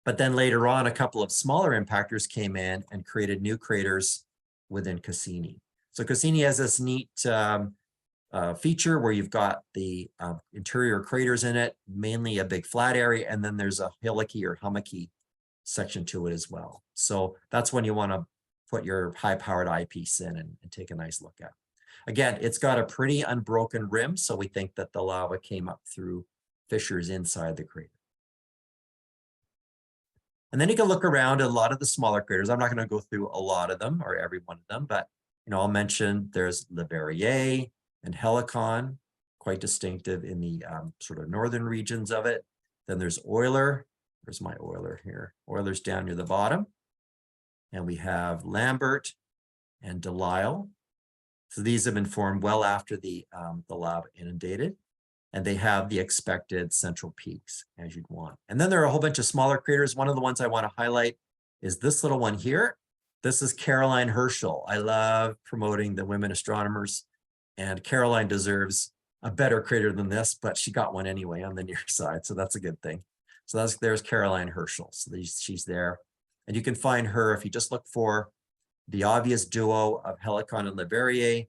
But then later on, a couple of smaller impactors came in and created new craters within Cassini. So Cassini has this neat feature where you've got the interior craters in it, mainly a big flat area, and then there's a hillocky or hummocky section to it as well. So that's when you want to put your high-powered eyepiece in and take a nice look at. Again, it's got a pretty unbroken rim, so we think that the lava came up through fissures inside the crater. And then you can look around at a lot of the smaller craters. I'm not going to go through a lot of them or every one of them, but I'll mention there's Leverrier and Helicon, quite distinctive in the sort of northern regions of it. Then there's Euler. Where's my Euler here? Euler's down near the bottom. And we have Lambert and Delisle. So these have been formed well after the lava inundated. And they have the expected central peaks as you'd want. And then there are a whole bunch of smaller craters. One of the ones I want to highlight is this little one here. This is Caroline Herschel. I love promoting the women astronomers, and Caroline deserves a better crater than this, but she got one anyway on the near side, so that's a good thing. So there's Caroline Herschel. So she's there. And you can find her if you just look for the obvious duo of Helicon and Leverrier.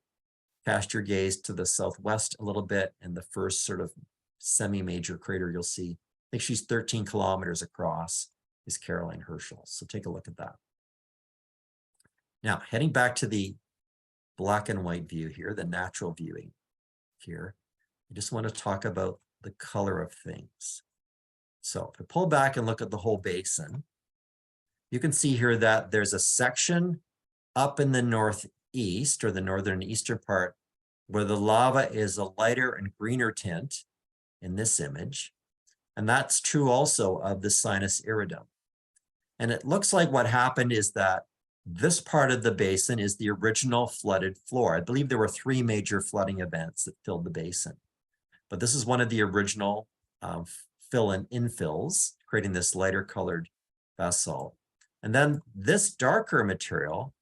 Cast your gaze to the southwest a little bit, and the first sort of semi-major crater you'll see, I think she's 13 kilometers across, is Caroline Herschel. So take a look at that. Now, heading back to the black and white view here, the natural viewing here, I just want to talk about the color of things. So if I pull back and look at the whole basin, you can see here that there's a section up in the northeast, or the northern eastern part, where the lava is a lighter and greener tint in this image. And that's true also of the Sinus Iridum. And it looks like what happened is that this part of the basin is the original flooded floor. I believe there were 3 major flooding events that filled the basin. But this is one of the original fill and infills, creating this lighter colored basalt. And then this darker material,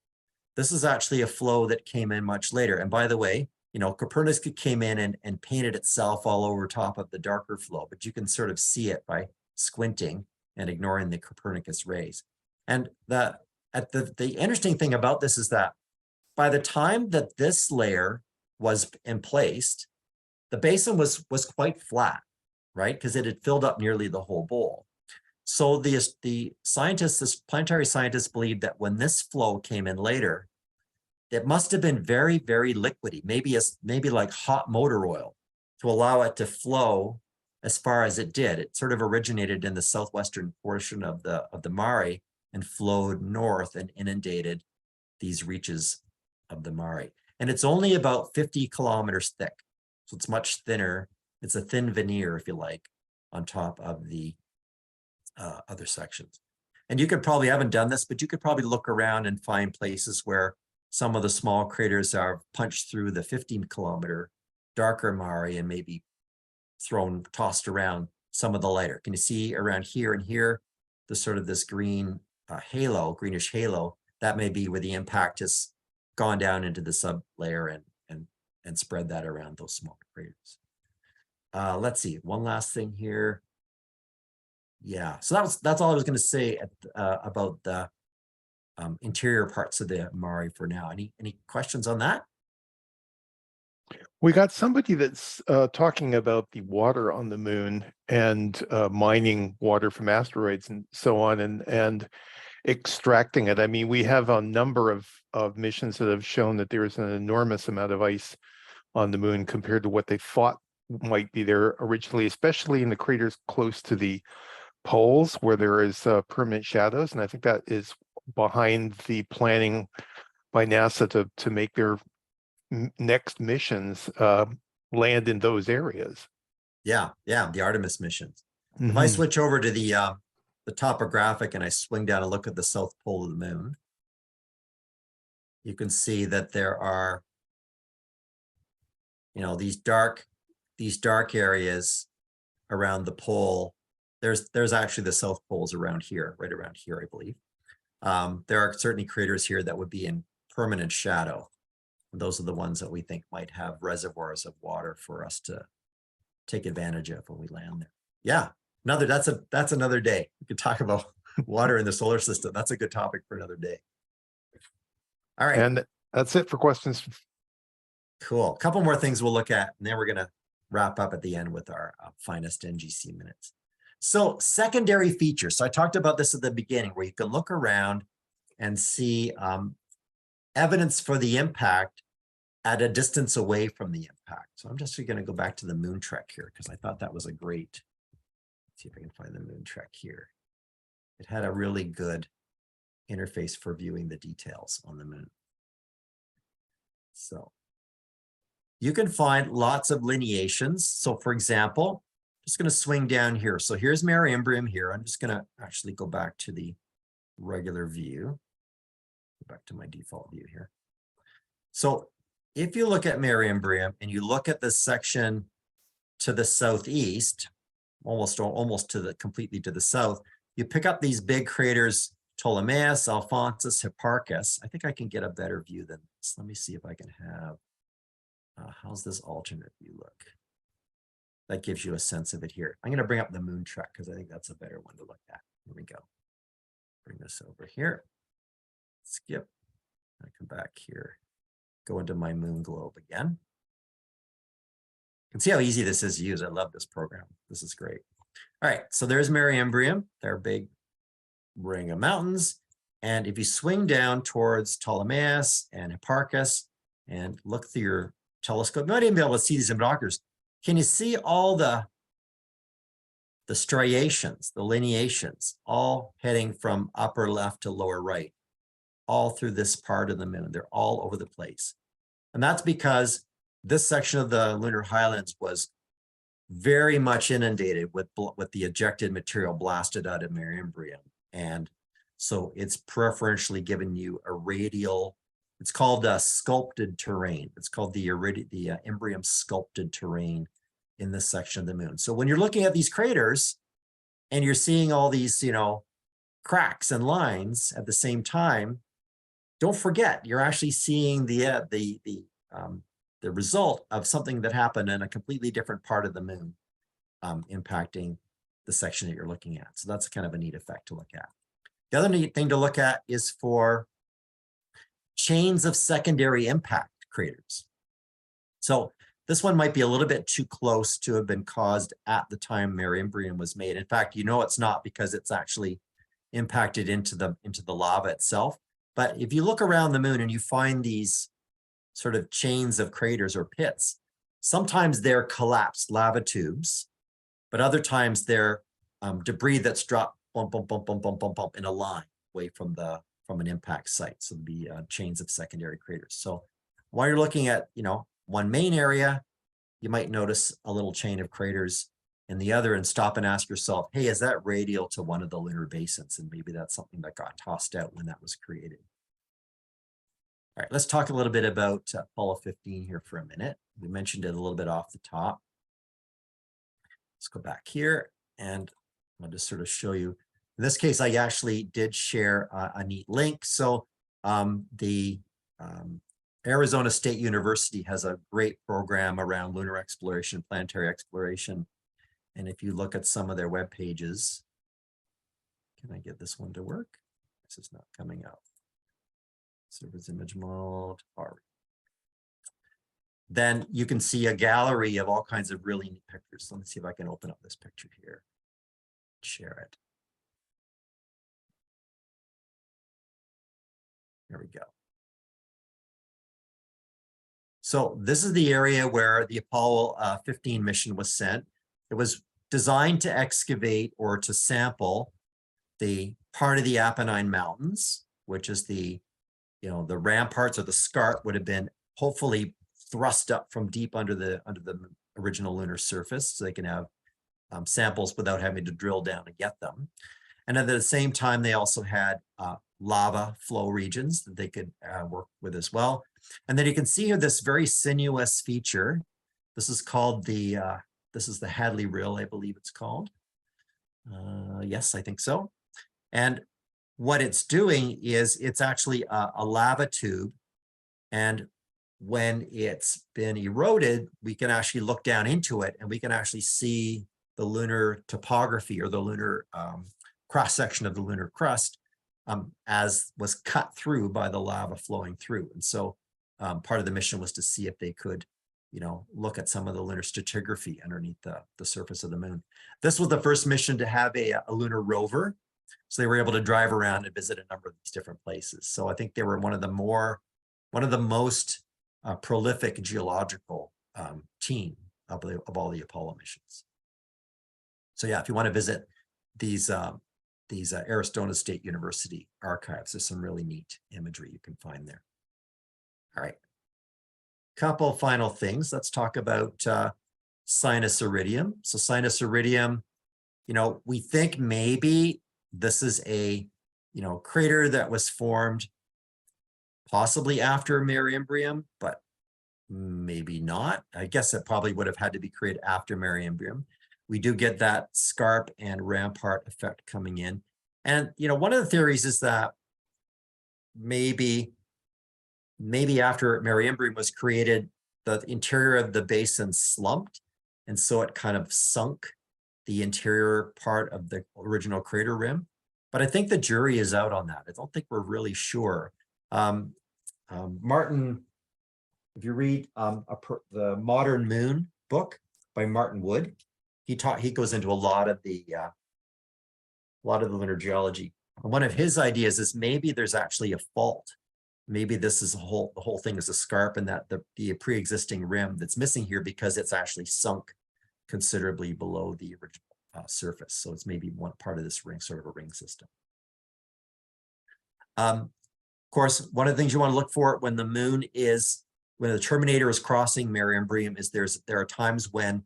this is actually a flow that came in much later. And by the way, you know, Copernicus came in and painted itself all over top of the darker flow, but you can sort of see it by squinting and ignoring the Copernicus rays. And the interesting thing about this is that by the time that this layer was emplaced, the basin was quite flat, right? Because it had filled up nearly the whole bowl. So the scientists, this planetary scientists, believed that when this flow came in later, it must have been very, very liquidy, maybe like hot motor oil, to allow it to flow as far as it did. It sort of originated in the southwestern portion of the Mare and flowed north and inundated these reaches of the Mare. And it's only about 50 kilometers thick. So it's much thinner. It's a thin veneer, if you like, on top of the other sections. And you could probably, I haven't done this, but you could probably look around and find places where some of the small craters are punched through the 15-kilometer darker Mare and maybe tossed around some of the lighter. Can you see around here and here, the sort of this green halo, greenish halo? That may be where the impact has gone down into the sublayer and spread that around those small craters. Let's see, one last thing here. Yeah, so that's all I was going to say about the interior parts of the Mare for now. Any questions on that? We got somebody that's talking about the water on the moon and mining water from asteroids and so on, and extracting it. I mean, we have a number of missions that have shown that there is an enormous amount of ice on the moon compared to what they thought might be there originally, especially in the craters close to the poles where there is permanent shadows. And I think that is behind the planning by NASA to make their next missions land in those areas. Yeah, the Artemis missions. Mm-hmm. If I switch over to the topographic and I swing down and look at the south pole of the moon, you can see that there are, you know, these dark areas around the pole. There's actually the south poles around here, right around here, I believe. There are certainly craters here that would be in permanent shadow. And those are the ones that we think might have reservoirs of water for us to take advantage of when we land there. Yeah, that's another day. We could talk about water in the solar system. That's a good topic for another day. All right. And that's it for questions. Cool. A couple more things we'll look at, and then we're going to wrap up at the end with our Finest NGC Minutes. So secondary features. So I talked about this at the beginning, where you can look around and see evidence for the impact at a distance away from the impact. So I'm just going to go back to the moon trek here, because I thought that was a great, let's see if I can find the moon trek here. It had a really good interface for viewing the details on the moon. So you can find lots of lineations. So for example, just going to swing down here. So here's Mare Imbrium here. I'm just going to actually go back to the regular view. Go back to my default view here. So if you look at Mare Imbrium and you look at the section to the southeast, almost to the completely to the south, you pick up these big craters, Ptolemaeus, Alphonsus, Hipparchus. I think I can get a better view than this. Let me see if I can have, how's this alternate view look? That gives you a sense of it here. I'm going to bring up the moon trek because I think that's a better one to look at. Here we go. Bring this over here. Skip. I come back here. Go into my moon globe again. You can see how easy this is to use. I love this program. This is great. All right, so there's Mare Imbrium, their big ring of mountains. And if you swing down towards Ptolemais and Hipparchus and look through your telescope, you might even be able to see these in binoculars. Can you see all the striations, the lineations, all heading from upper left to lower right, all through this part of the moon? They're all over the place. And that's because this section of the lunar highlands was very much inundated with the ejected material blasted out of Mare Imbrium. And so it's preferentially given you a radial, it's called sculpted terrain. It's called the Imbrium sculpted terrain in this section of the moon. So when you're looking at these craters and you're seeing all these, cracks and lines at the same time, don't forget, you're actually seeing the result of something that happened in a completely different part of the moon, impacting the section that you're looking at. So that's kind of a neat effect to look at. The other neat thing to look at is for chains of secondary impact craters. So this one might be a little bit too close to have been caused at the time Mare Imbrium was made. In fact, it's not, because it's actually impacted into the lava itself. But if you look around the moon and you find these sort of chains of craters or pits, sometimes they're collapsed lava tubes, but other times they're debris that's dropped bump, bump, bump, bump, bump, bump, bump in a line away from an impact site. So it'd be chains of secondary craters. So while you're looking at, one main area, you might notice a little chain of craters in the other, and stop and ask yourself, hey, is that radial to one of the lunar basins? And maybe that's something that got tossed out when that was created. All right, let's talk a little bit about Apollo 15 here for a minute. We mentioned it a little bit off the top. Let's go back here, and I'll just sort of show you. In this case, I actually did share a neat link. So the Arizona State University has a great program around lunar exploration, planetary exploration. And if you look at some of their web pages, can I get this one to work? This is not coming up. Surface image model, then you can see a gallery of all kinds of really neat pictures. Let me see if I can open up this picture here, share it. There we go. So this is the area where the Apollo 15 mission was sent. It was designed to excavate or to sample the part of the Apennine Mountains, which is the ramparts or the scarp would have been hopefully thrust up from deep under the original lunar surface, so they can have samples without having to drill down to get them. And at the same time, they also had lava flow regions that they could work with as well. And then you can see here this very sinuous feature. This is called this is the Hadley Rill, I believe it's called. Yes, I think so. And what it's doing is it's actually a lava tube. And when it's been eroded, we can actually look down into it and we can actually see the lunar topography or the lunar cross-section of the lunar crust as was cut through by the lava flowing through. And so part of the mission was to see if they could, look at some of the lunar stratigraphy underneath the surface of the moon. This was the first mission to have a lunar rover. So they were able to drive around and visit a number of these different places. So I think they were one of the most prolific geological team of all the Apollo missions. So yeah, if you want to visit these Arizona State University archives, there's some really neat imagery you can find there. All right, couple final things. Let's talk about Sinus Iridium. So Sinus Iridium, we think maybe this is a crater that was formed possibly after Mare Imbrium, but maybe not. I guess it probably would have had to be created after Mare Imbrium. We do get that scarp and rampart effect coming in. And, one of the theories is that maybe after Mare Imbrium was created, the interior of the basin slumped. And so it kind of sunk the interior part of the original crater rim. But I think the jury is out on that. I don't think we're really sure. Martin, if you read the Modern Moon book by Martin Wood, he goes into a lot of the lunar geology. And one of his ideas is maybe there's actually a fault. Maybe this is the whole thing is a scarp, and that the pre-existing rim that's missing here because it's actually sunk considerably below the original surface. So it's maybe one part of this ring, sort of a ring system. Of course, one of the things you want to look for when the terminator is crossing Mare Imbrium is there are times when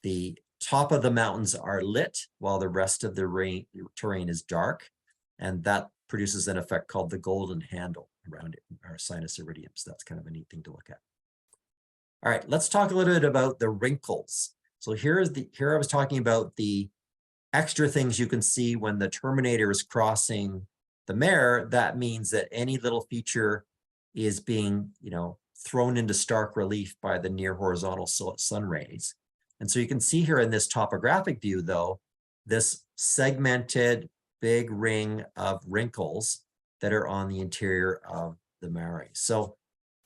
the top of the mountains are lit while the rest of the terrain is dark, and that produces an effect called the golden handle around it, our sinus iridium. So that's kind of a neat thing to look at. All right, let's talk a little bit about the wrinkles. So here I was talking about the extra things you can see when the terminator is crossing the Mare. That means that any little feature is being, thrown into stark relief by the near horizontal sun rays. And so you can see here in this topographic view, though, this segmented big ring of wrinkles that are on the interior of the Mare. So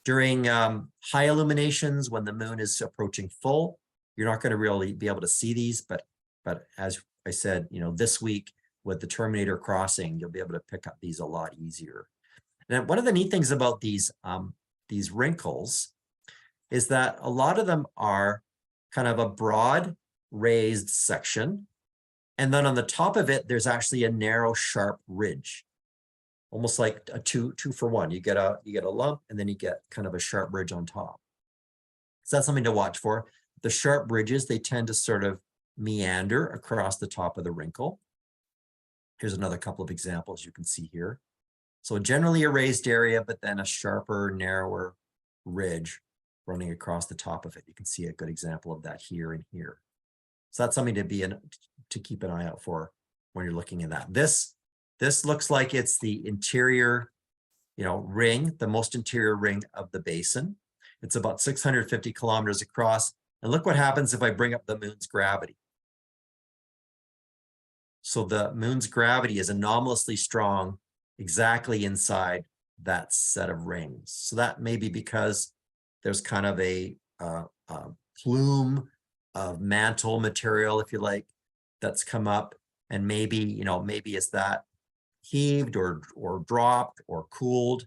during high illuminations, when the moon is approaching full, you're not going to really be able to see these, but as I said, this week with the terminator crossing, you'll be able to pick up these a lot easier. And one of the neat things about these wrinkles is that a lot of them are kind of a broad raised section, and then on the top of it, there's actually a narrow, sharp ridge, almost like a two for one. You get a lump, and then you get kind of a sharp ridge on top. So that's something to watch for. The sharp ridges, they tend to sort of meander across the top of the wrinkle. Here's another couple of examples you can see here. So generally a raised area, but then a sharper, narrower ridge running across the top of it. You can see a good example of that here and here. So that's something to keep an eye out for when you're looking at that. This looks like it's the interior, ring, the most interior ring of the basin. It's about 650 kilometers across. And look what happens if I bring up the moon's gravity. So the moon's gravity is anomalously strong exactly inside that set of rings. So that may be because there's kind of a plume of mantle material, if you like, that's come up, and maybe as that heaved or dropped or cooled,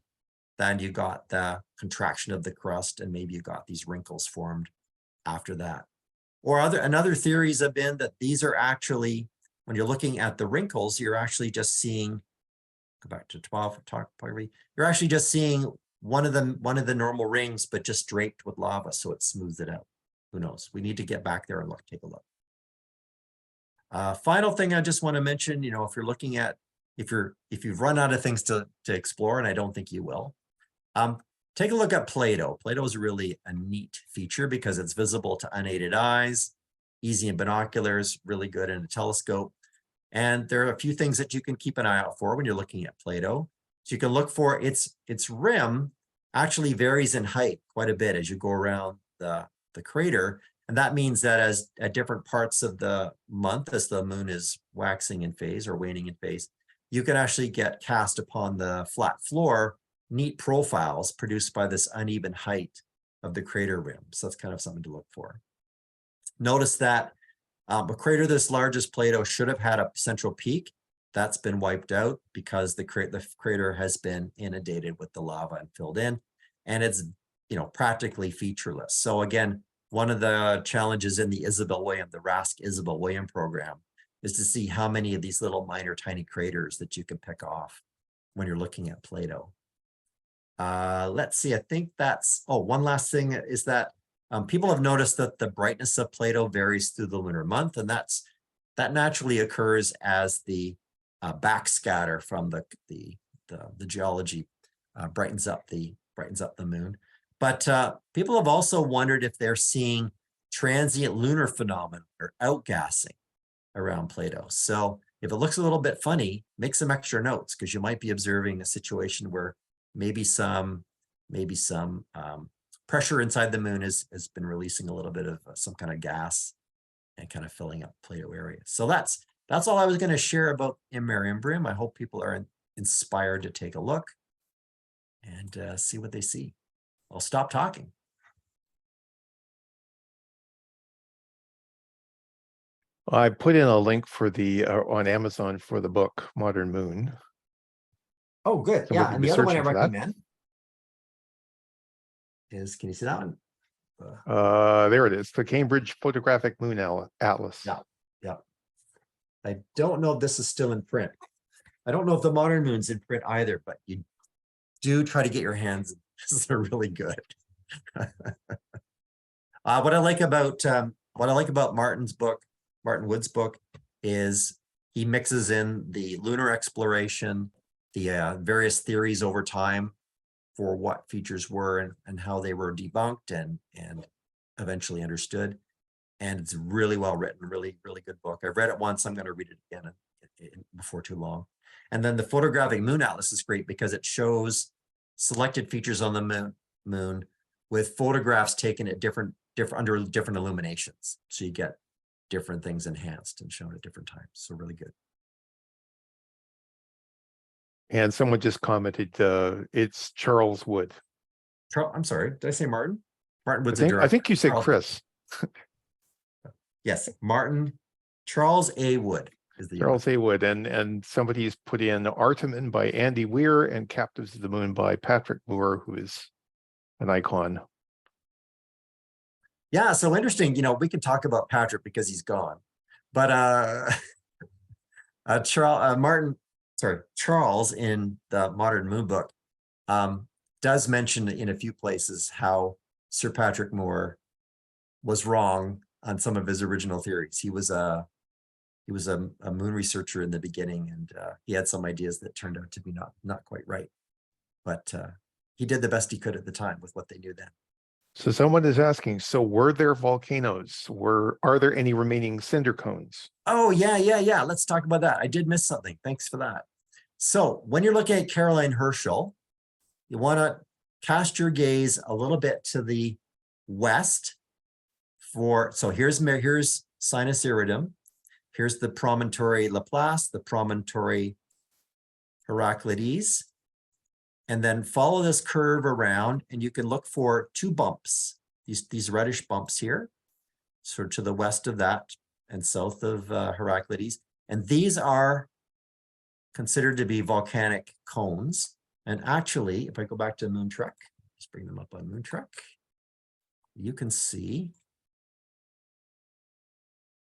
then you got the contraction of the crust, and maybe you got these wrinkles formed after that. Or another theories have been that these are actually, when you're looking at the wrinkles, you're actually just seeing, go back to 12, you're actually just seeing one of the normal rings, but just draped with lava, so it smooths it out. Who knows? We need to get back there and take a look. Final thing I just want to mention, if you're looking at, if you've run out of things to explore, and I don't think you will, take a look at Plato. Plato is really a neat feature because it's visible to unaided eyes, easy in binoculars, really good in a telescope. And there are a few things that you can keep an eye out for when you're looking at Plato. So you can look for its rim actually varies in height quite a bit as you go around the crater. And that means that as at different parts of the month, as the moon is waxing in phase or waning in phase, you can actually get cast upon the flat floor neat profiles produced by this uneven height of the crater rim. So that's kind of something to look for. Notice that a crater this large as Plato should have had a central peak. That's been wiped out because the crater has been inundated with the lava and filled in, and it's practically featureless. So again, one of the challenges in the Isabel William, the RASC Isabel William program, is to see how many of these little minor tiny craters that you can pick off when you're looking at Plato. Let's see, I think that's, one last thing is that people have noticed that the brightness of Plato varies through the lunar month, and that naturally occurs as the backscatter from the geology brightens up the moon. But people have also wondered if they're seeing transient lunar phenomena or outgassing around Plato. So if it looks a little bit funny, make some extra notes, because you might be observing a situation where maybe some pressure inside the moon has been releasing a little bit of some kind of gas and kind of filling up Plato area. So that's all I was going to share about Mare Imbrium. I hope people are inspired to take a look and see what they see. I'll stop talking. I put in a link for the on Amazon for the book Modern Moon. Oh, good. Someone Yeah. could And be the other one I searching for that. recommend is, can you see that one? There it is, the Cambridge Photographic Moon Atlas. Yeah. Yeah. I don't know if this is still in print. I don't know if the Modern Moon's in print either, but you do try to get your hands. They're really good. What I like about Martin Wood's book, is he mixes in the lunar exploration, the various theories over time for what features were and how they were debunked and eventually understood. And it's really well written, really, really good book. I've read it once. I'm going to read it again before too long. And then the photographic moon atlas is great because it shows selected features on the moon with photographs taken at under different illuminations. So you get different things enhanced and shown at different times. So really good. And someone just commented, it's Charles Wood. I'm sorry, did I say Martin? Martin Wood's a director. I think you said Charles. Chris. Yes, Charles A. Wood is the Charles A. Wood, and somebody's put in Artemin by Andy Weir and Captives of the Moon by Patrick Moore, who is an icon. Yeah, so interesting. We can talk about Patrick because he's gone, but Charles in the Modern Moon book does mention in a few places how Sir Patrick Moore was wrong on some of his original theories. He was a moon researcher in the beginning, and he had some ideas that turned out to be not quite right. But he did the best he could at the time with what they knew then. So someone is asking, so were there volcanoes? Are there any remaining cinder cones? Oh, yeah. Let's talk about that. I did miss something. Thanks for that. So when you're looking at Caroline Herschel, you want to cast your gaze a little bit to the west so here's Sinus Iridum. Here's the promontory Laplace, the promontory Heraclides, and then follow this curve around, and you can look for two bumps, these reddish bumps here, sort of to the west of that and south of Heraclides. And these are considered to be volcanic cones. And actually, if I go back to Moon Trek, just bring them up on Moon Trek, you can see,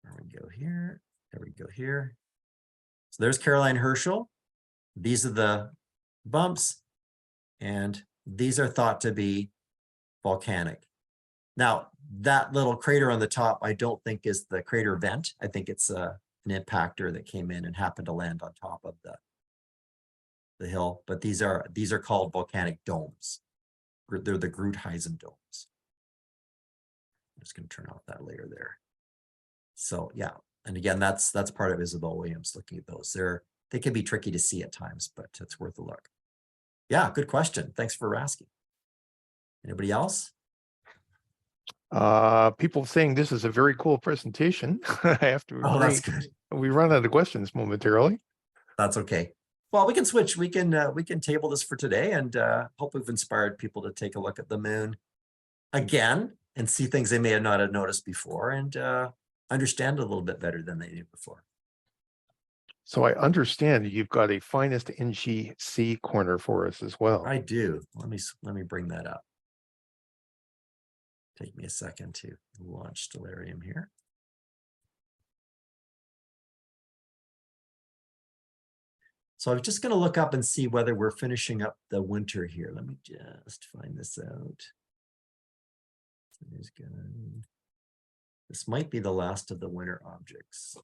there we go here, there we go here. So there's Caroline Herschel. These are the bumps, and these are thought to be volcanic. Now, that little crater on the top, I don't think is the crater vent. I think it's an impactor that came in and happened to land on top of the hill. But these are called volcanic domes. They're the Gruithuisen domes. I'm just going to turn off that layer there. So yeah, and again, that's part of Isabel Williams looking at those. They can be tricky to see at times, but it's worth a look. Yeah, good question. Thanks for asking. Anybody else? People saying this is a very cool presentation. I have to agree. Oh, that's good. We run out of questions momentarily. That's okay. Well, we can switch. We can table this for today, and hope we've inspired people to take a look at the moon again and see things they may have not have noticed before, and understand it a little bit better than they did before. So I understand you've got a Finest NGC corner for us as well. I do. Let me bring that up. Take me a second to launch Stellarium here. So I'm just going to look up and see whether we're finishing up the winter here. Let me just find this out. This might be the last of the winter objects.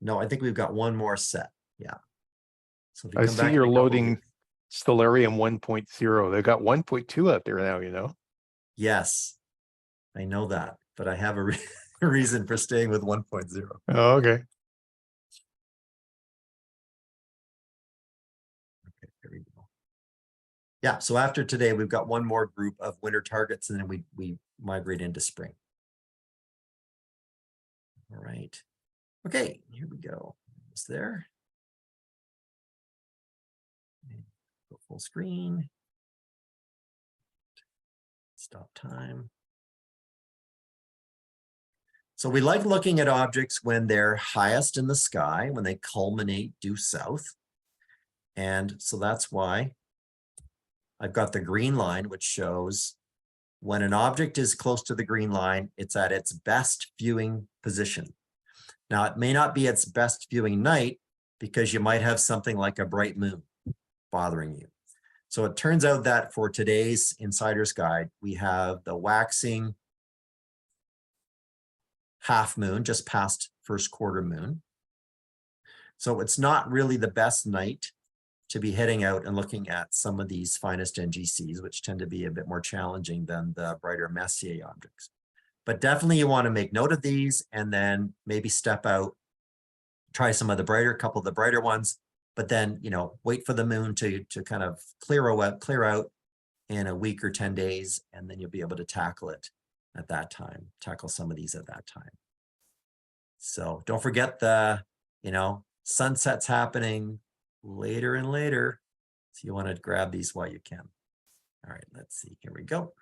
No, I think we've got one more set. Yeah. So if I see you're loading Stellarium 1.0. They've got 1.2 out there now, you know? Yes, I know that, but I have a reason for staying with 1.0. Oh, okay. Okay, there we go. Yeah, so after today, we've got one more group of winter targets, and then we migrate into spring. All right. Okay, here we go. It's there. Go full screen. Stop time. So we like looking at objects when they're highest in the sky, when they culminate due south. And so that's why I've got the green line, which shows when an object is close to the green line, it's at its best viewing position. Now, it may not be its best viewing night because you might have something like a bright moon bothering you. So it turns out that for today's Insider's Guide, we have the waxing half moon just past first quarter moon. So it's not really the best night to be heading out and looking at some of these finest NGCs, which tend to be a bit more challenging than the brighter Messier objects. But definitely you want to make note of these and then maybe step out, try some of the brighter, couple of the brighter ones, but then, you know, wait for the moon to kind of clear out in a week or 10 days, and then you'll be able to tackle it at that time, tackle some of these at that time. So don't forget the, you know, sunset's happening later and later. So you want to grab these while you can. All right, let's see, here we go.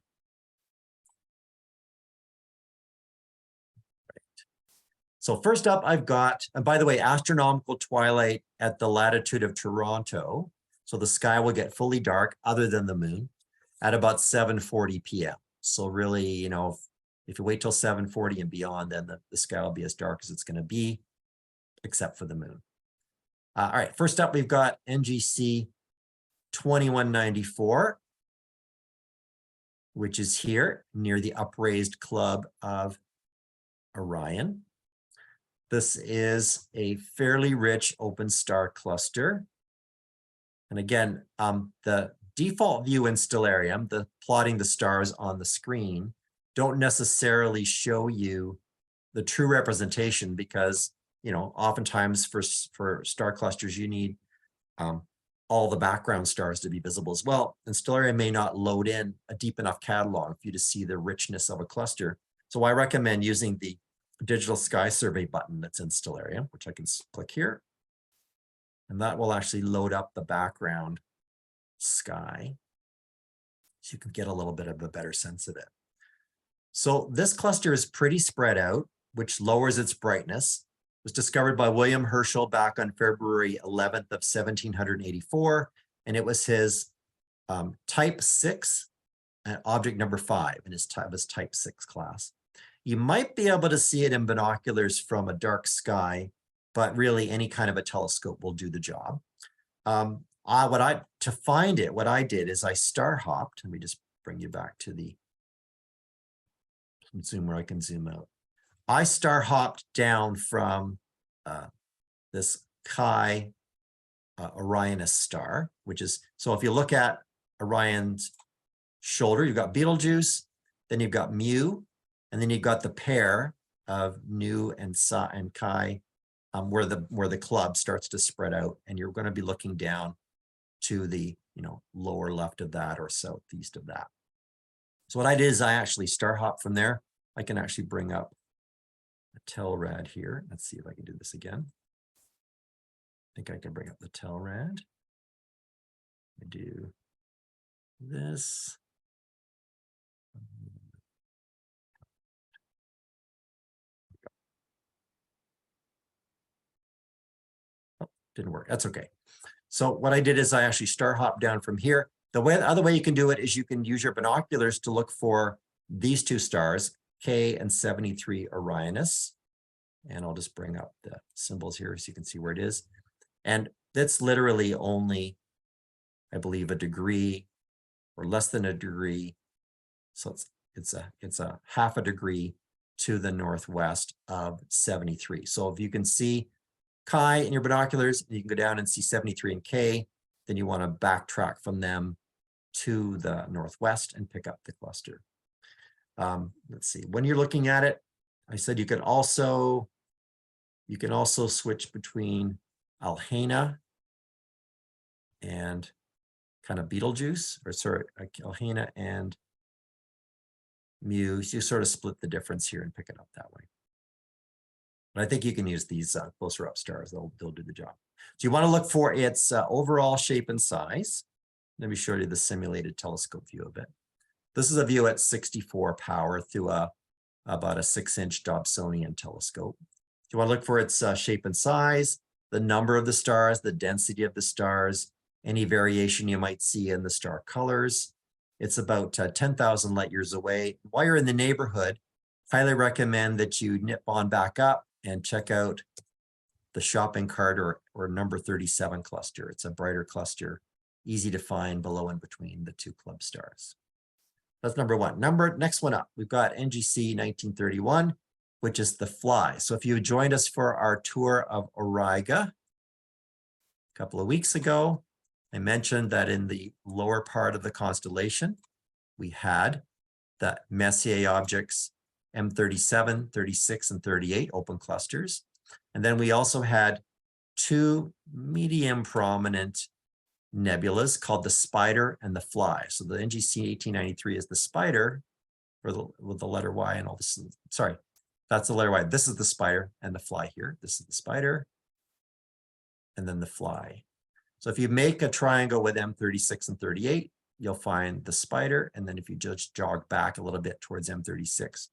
So first up, I've got, and by the way, astronomical twilight at the latitude of Toronto. So the sky will get fully dark other than the moon at about 7:40 p.m. So really, you know, if you wait till 7:40 and beyond, then the sky will be as dark as it's going to be, except for the moon. All right, first up, we've got NGC 2194, which is here near the upraised club of Orion. This is a fairly rich open star cluster. And again, the default view in Stellarium, the plotting the stars on the screen, don't necessarily show you the true representation because, you know, oftentimes for star clusters, you need all the background stars to be visible as well. And Stellarium may not load in a deep enough catalog for you to see the richness of a cluster. So I recommend using the digital sky survey button that's in Stellarium, which I can click here. And that will actually load up the background sky so you can get a little bit of a better sense of it. So this cluster is pretty spread out, which lowers its brightness. It was discovered by William Herschel back on February 11th of 1784, and it was his type 6 object number 5 in his type 6 class. You might be able to see it in binoculars from a dark sky, but really any kind of a telescope will do the job. To find it, what I did is I star hopped. Let me just bring you back to the zoom where I can zoom out. I star hopped down from this Chi Orionis star, which is, so if you look at Orion's shoulder, you've got Betelgeuse, then you've got Mu, and then you've got the pair of Nu and Chi, where the club starts to spread out, and you're going to be looking down to the, you know, lower left of that or southeast of that. So what I did is I actually star hop from there. I can actually bring up a Telrad here. Let's see if I can do this again. I think I can bring up the Telrad. I do this. Didn't work. That's okay. So what I did is I actually star hop down from here. The other way you can do it is you can use your binoculars to look for these two stars, K and 73 Orionis. And I'll just bring up the symbols here so you can see where it is. And that's literally only, I believe, a degree or less than a degree. So it's a half a degree to the northwest of 73. So if you can see Chi in your binoculars, you can go down and see 73 and K, then you want to backtrack from them to the northwest and pick up the cluster. Let's see, when you're looking at it, I said you can also switch between Alhena and kind of Betelgeuse, or sorry, Alhena and Mu. So you sort of split the difference here and pick it up that way. But I think you can use these closer up stars. They'll do the job. So you want to look for its overall shape and size. Let me show you the simulated telescope view of it. This is a view at 64 power through about a 6-inch Dobsonian telescope. If you want to look for its shape and size, the number of the stars, the density of the stars, any variation you might see in the star colors. It's about 10,000 light years away. While you're in the neighborhood, highly recommend that you nip on back up and check out the shopping cart or number 37 cluster. It's a brighter cluster, easy to find below and between the two club stars. That's number one. Next one up, we've got NGC 1931, which is the Fly. So if you joined us for our tour of Auriga a couple of weeks ago, I mentioned that in the lower part of the constellation, we had the Messier objects M37, 36, and 38 open clusters. And then we also had two medium prominent nebulas called the Spider and the Fly. So the NGC 1893 is the Spider with the letter Y and all this. Sorry, that's the letter Y. This is the Spider and the Fly here. This is the Spider and then the Fly. So if you make a triangle with M36 and 38, you'll find the Spider. And then if you just jog back a little bit towards M36,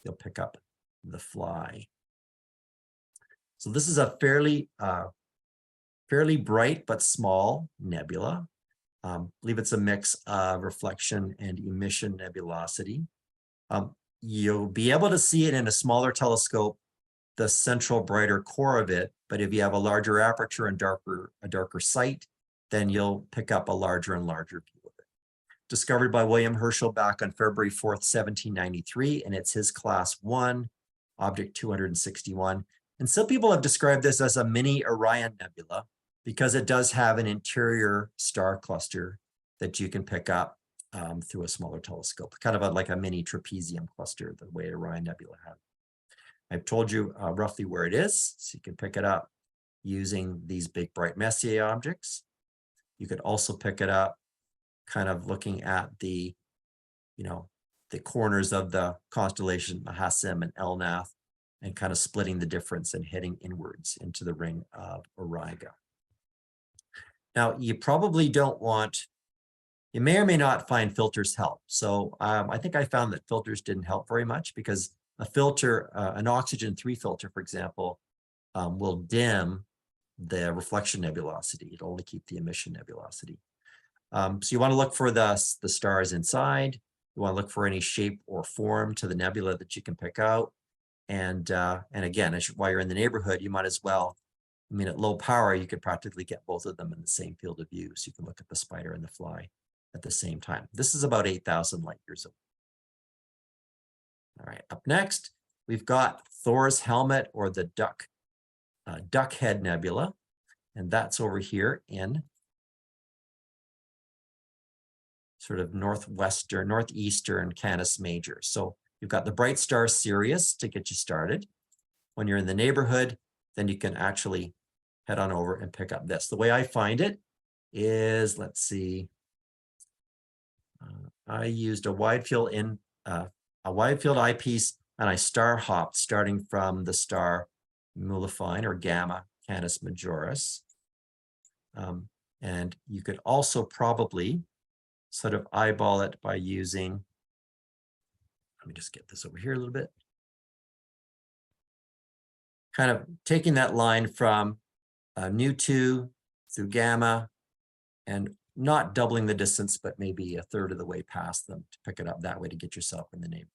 you'll pick up the Fly. So this is a fairly bright but small nebula. I believe it's a mix of reflection and emission nebulosity. You'll be able to see it in a smaller telescope, the central brighter core of it, but if you have a larger aperture and a darker sight, then you'll pick up a larger and larger view of it. Discovered by William Herschel back on February 4th, 1793, and it's his class 1, object 261. And some people have described this as a mini Orion nebula because it does have an interior star cluster that you can pick up through a smaller telescope, kind of like a mini trapezium cluster, the way Orion Nebula had. I've told you roughly where it is, so you can pick it up using these big bright Messier objects. You could also pick it up kind of looking at the corners of the constellation, Hassim and Elnath, and kind of splitting the difference and heading inwards into the ring of Auriga. Now, you probably don't want, you may or may not find filters help. So I think I found that filters didn't help very much because a filter, an oxygen 3 filter, for example, will dim the reflection nebulosity. It'll only keep the emission nebulosity. So you want to look for the stars inside. You want to look for any shape or form to the nebula that you can pick out. And again, while you're in the neighborhood, you might as well, I mean, at low power, you could practically get both of them in the same field of view. So you can look at the Spider and the Fly at the same time. This is about 8,000 light years away. All right, up next, we've got Thor's Helmet, or the Duck Head Nebula, and that's over here in sort of northeastern Canis Major. So you've got the bright star Sirius to get you started. When you're in the neighborhood, then you can actually head on over and pick up this. The way I find it is, let's see, I used a wide field eyepiece, and I star hopped starting from the star Mulefine or Gamma Canis Majoris. And you could also probably sort of eyeball it by using, let me just get this over here a little bit. Kind of taking that line from Nu2 through Gamma and not doubling the distance, but maybe a third of the way past them to pick it up that way to get yourself in the neighborhood.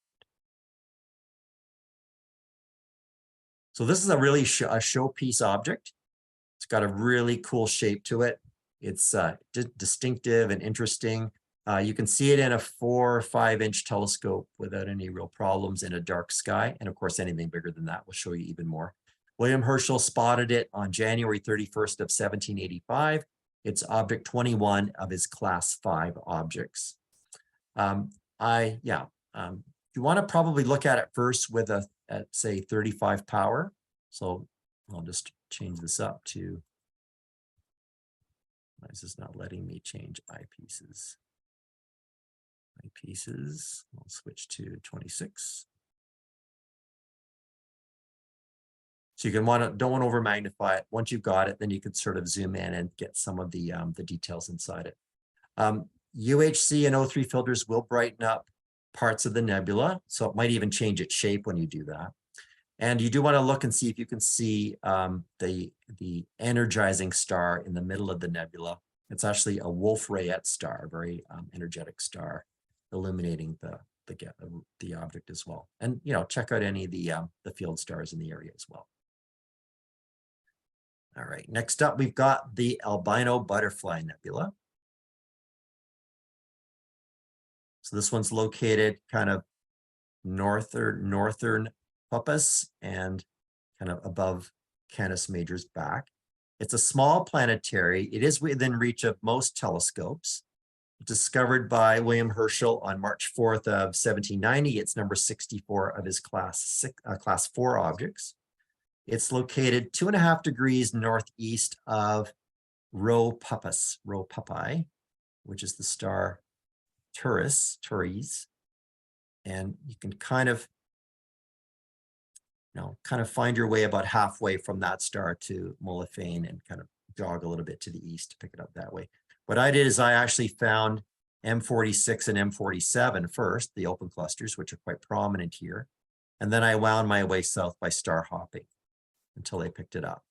So this is a really a showpiece object. It's got a really cool shape to it. It's distinctive and interesting. You can see it in a 4 or 5 inch telescope without any real problems in a dark sky. And of course, anything bigger than that will show you even more. William Herschel spotted it on January 31st of 1785. It's object 21 of his class 5 objects. You want to probably look at it first with at say 35 power. So I'll just change this up to, why is this not letting me change eyepieces? Eyepieces, I'll switch to 26. So you can don't want to over magnify it. Once you've got it, then you can sort of zoom in and get some of the details inside it. UHC and O3 filters will brighten up parts of the nebula. So it might even change its shape when you do that. And you do want to look and see if you can see the energizing star in the middle of the nebula. It's actually a Wolf-Rayet star, a very energetic star, illuminating the object as well. And check out any of the field stars in the area as well. All right, next up we've got the Albino Butterfly Nebula. So this one's located kind of northern Puppis and kind of above Canis Major's back. It's a small planetary. It is within reach of most telescopes. Discovered by William Herschel on March 4th of 1790. It's number 64 of his class 4 objects. It's located 2.5 degrees northeast of Rho Puppis, which is the star Turis. And you can kind of find your way about halfway from that star to Molephane and kind of jog a little bit to the east to pick it up that way. What I did is I actually found M46 and M47 first, the open clusters, which are quite prominent here. And then I wound my way south by star hopping until I picked it up.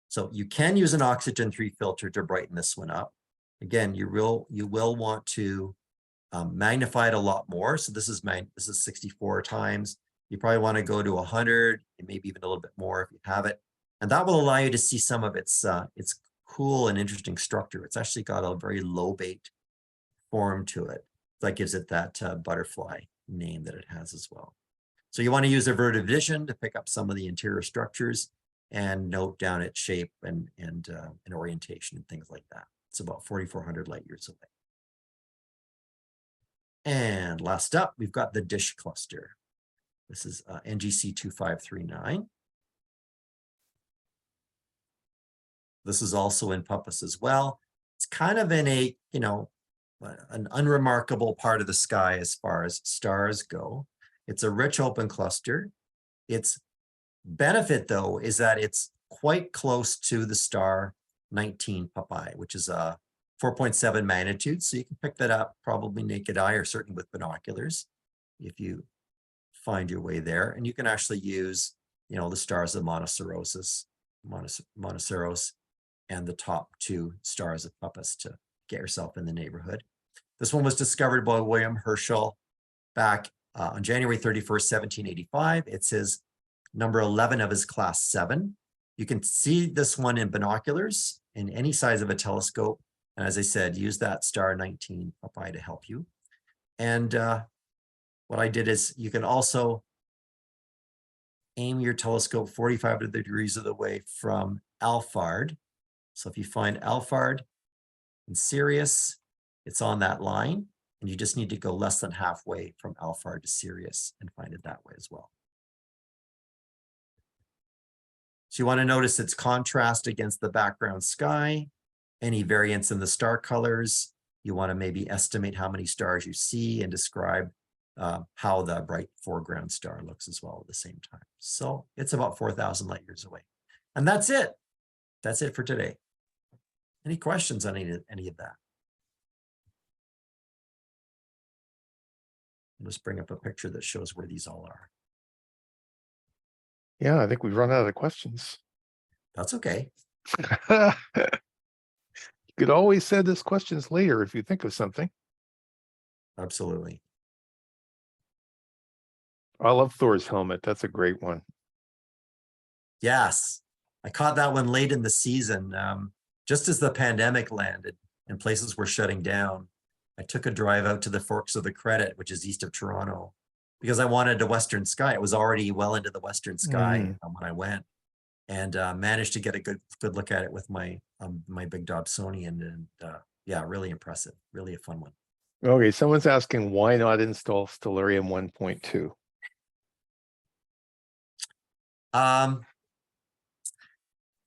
So you can use an oxygen 3 filter to brighten this one up. Again, you will want to magnify it a lot more. So this is 64 times. You probably want to go to 100, and maybe even a little bit more if you have it. And that will allow you to see some of its cool and interesting structure. It's actually got a very lobate form to it. That gives it that butterfly name that it has as well. So you want to use averted vision to pick up some of the interior structures and note down its shape and orientation and things like that. It's about 4,400 light years away. And last up, we've got the dish cluster. This is NGC 2539. This is also in Puppis as well. It's kind of in an unremarkable part of the sky as far as stars go. It's a rich open cluster. Its benefit, though, is that it's quite close to the star 19 Puppis, which is a 4.7 magnitude. So you can pick that up probably naked eye or certainly with binoculars if you find your way there. And you can actually use, the stars of Monoceros and the top 2 stars of Puppis to get yourself in the neighborhood. This one was discovered by William Herschel back on January 31st, 1785. It's his number 11 of his class 7. You can see this one in binoculars in any size of a telescope. And as I said, use that star 19 Puppis to help you. And what I did is you can also aim your telescope 45 degrees of the way from Alphard. So if you find Alphard in Sirius, it's on that line, and you just need to go less than halfway from Alphard to Sirius and find it that way as well. So you want to notice its contrast against the background sky, any variance in the star colors. You want to maybe estimate how many stars you see and describe how the bright foreground star looks as well at the same time. So it's about 4,000 light years away. And that's it. That's it for today. Any questions on any of that? I'll just bring up a picture that shows where these all are. Yeah, I think we've run out of questions. That's okay. You could always send us questions later if you think of something. Absolutely. I love Thor's helmet. That's a great one. Yes. I caught that one late in the season, just as the pandemic landed and places were shutting down. I took a drive out to the Forks of the Credit, which is east of Toronto, because I wanted a western sky. It was already well into the western sky when I went, and managed to get a good look at it with my my big Dobsonian, and yeah, really impressive, really a fun one. Okay, someone's asking why not install Stellarium 1.2?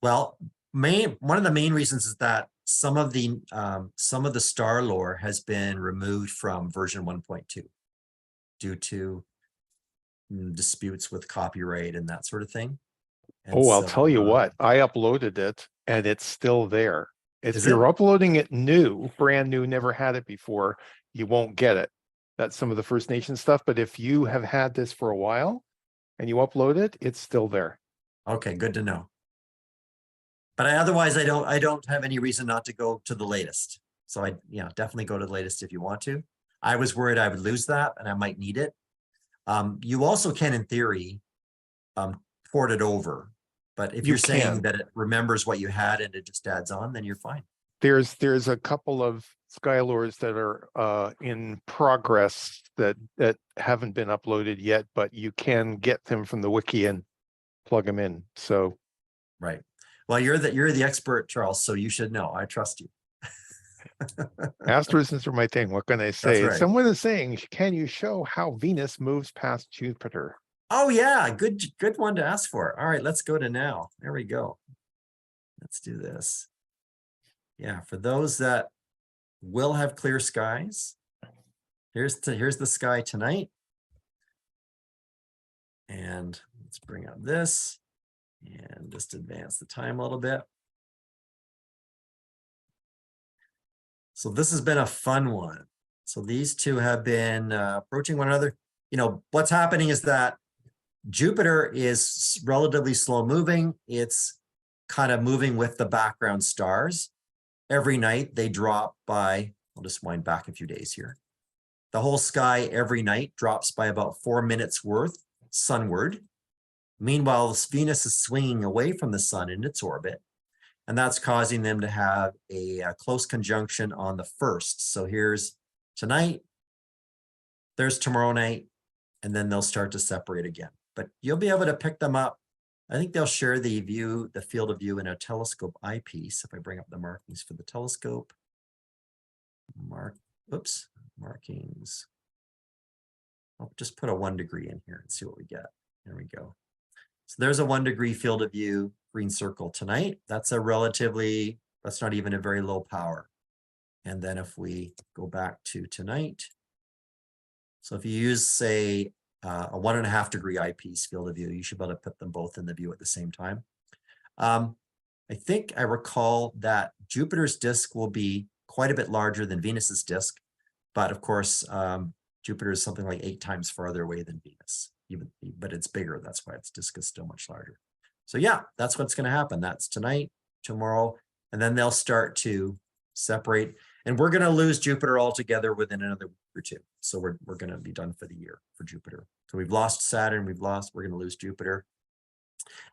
Well, one of the main reasons is that some of the star lore has been removed from version 1.2 due to disputes with copyright and that sort of thing. And Oh, I'll so, tell you what, I uploaded it and it's still there. If Is you're it? uploading it new, brand new, never had it before, you won't get it. That's some of the First Nation stuff. But if you have had this for a while and you upload it, it's still there. Okay, good to know. But otherwise, I don't have any reason not to go to the latest. So definitely go to the latest if you want to. I was worried I would lose that and I might need it. You also can, in theory, port it over. But if You you're saying can. that it remembers what you had and it just adds on, then you're fine. There's a couple of Skylures that are in progress that haven't been uploaded yet, but you can get them from the wiki and plug them in. So Right. Well, you're the expert, Charles, so you should know. I trust you. asterisks are my thing. What can I That's say? right. Someone is saying, can you show how Venus moves past Jupiter? Oh yeah, good one to ask for. All right, let's go to now. There we go. Let's do this. Yeah, for those that will have clear skies, here's the sky tonight. And let's bring up this and just advance the time a little bit. So this has been a fun one. So these two have been approaching one another. You know, what's happening is that Jupiter is relatively slow moving. It's kind of moving with the background stars. Every night they drop by, I'll just wind back a few days here. The whole sky every night drops by about 4 minutes worth sunward. Meanwhile, Venus is swinging away from the sun in its orbit, and that's causing them to have a close conjunction on the 1st. So here's tonight, there's tomorrow night, and then they'll start to separate again. But you'll be able to pick them up. I think they'll share the field of view in a telescope eyepiece. If I bring up the markings for the telescope, markings. I'll just put a 1 degree in here and see what we get. There we go. So there's a 1 degree field of view green circle tonight. That's not even a very low power. And then if we go back to tonight, so if you use, say, a 1.5 degree eyepiece field of view, you should be able to put them both in the view at the same time. I think I recall that Jupiter's disk will be quite a bit larger than Venus's disk, but of course, Jupiter is something like 8 times farther away than Venus, but it's bigger. That's why its disk is still much larger. So yeah, that's what's going to happen. That's tonight, tomorrow, and then they'll start to separate. And we're going to lose Jupiter altogether within another week or two. So we're going to be done for the year for Jupiter. So we've lost Saturn, we're going to lose Jupiter.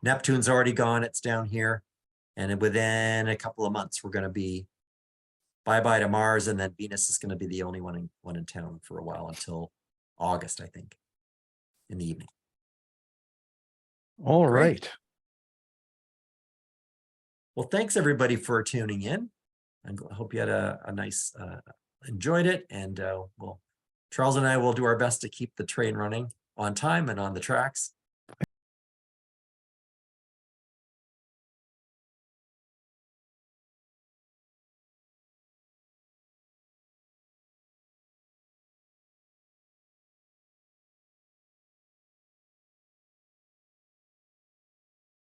Neptune's already gone, it's down here. And within a couple of months, we're going to be bye-bye to Mars, and then Venus is going to be the only one in town for a while until August, I think, in the evening. All Great. right. Well, thanks everybody for tuning in. I hope you had a nice, enjoyed it, and Charles and I will do our best to keep the train running on time and on the tracks.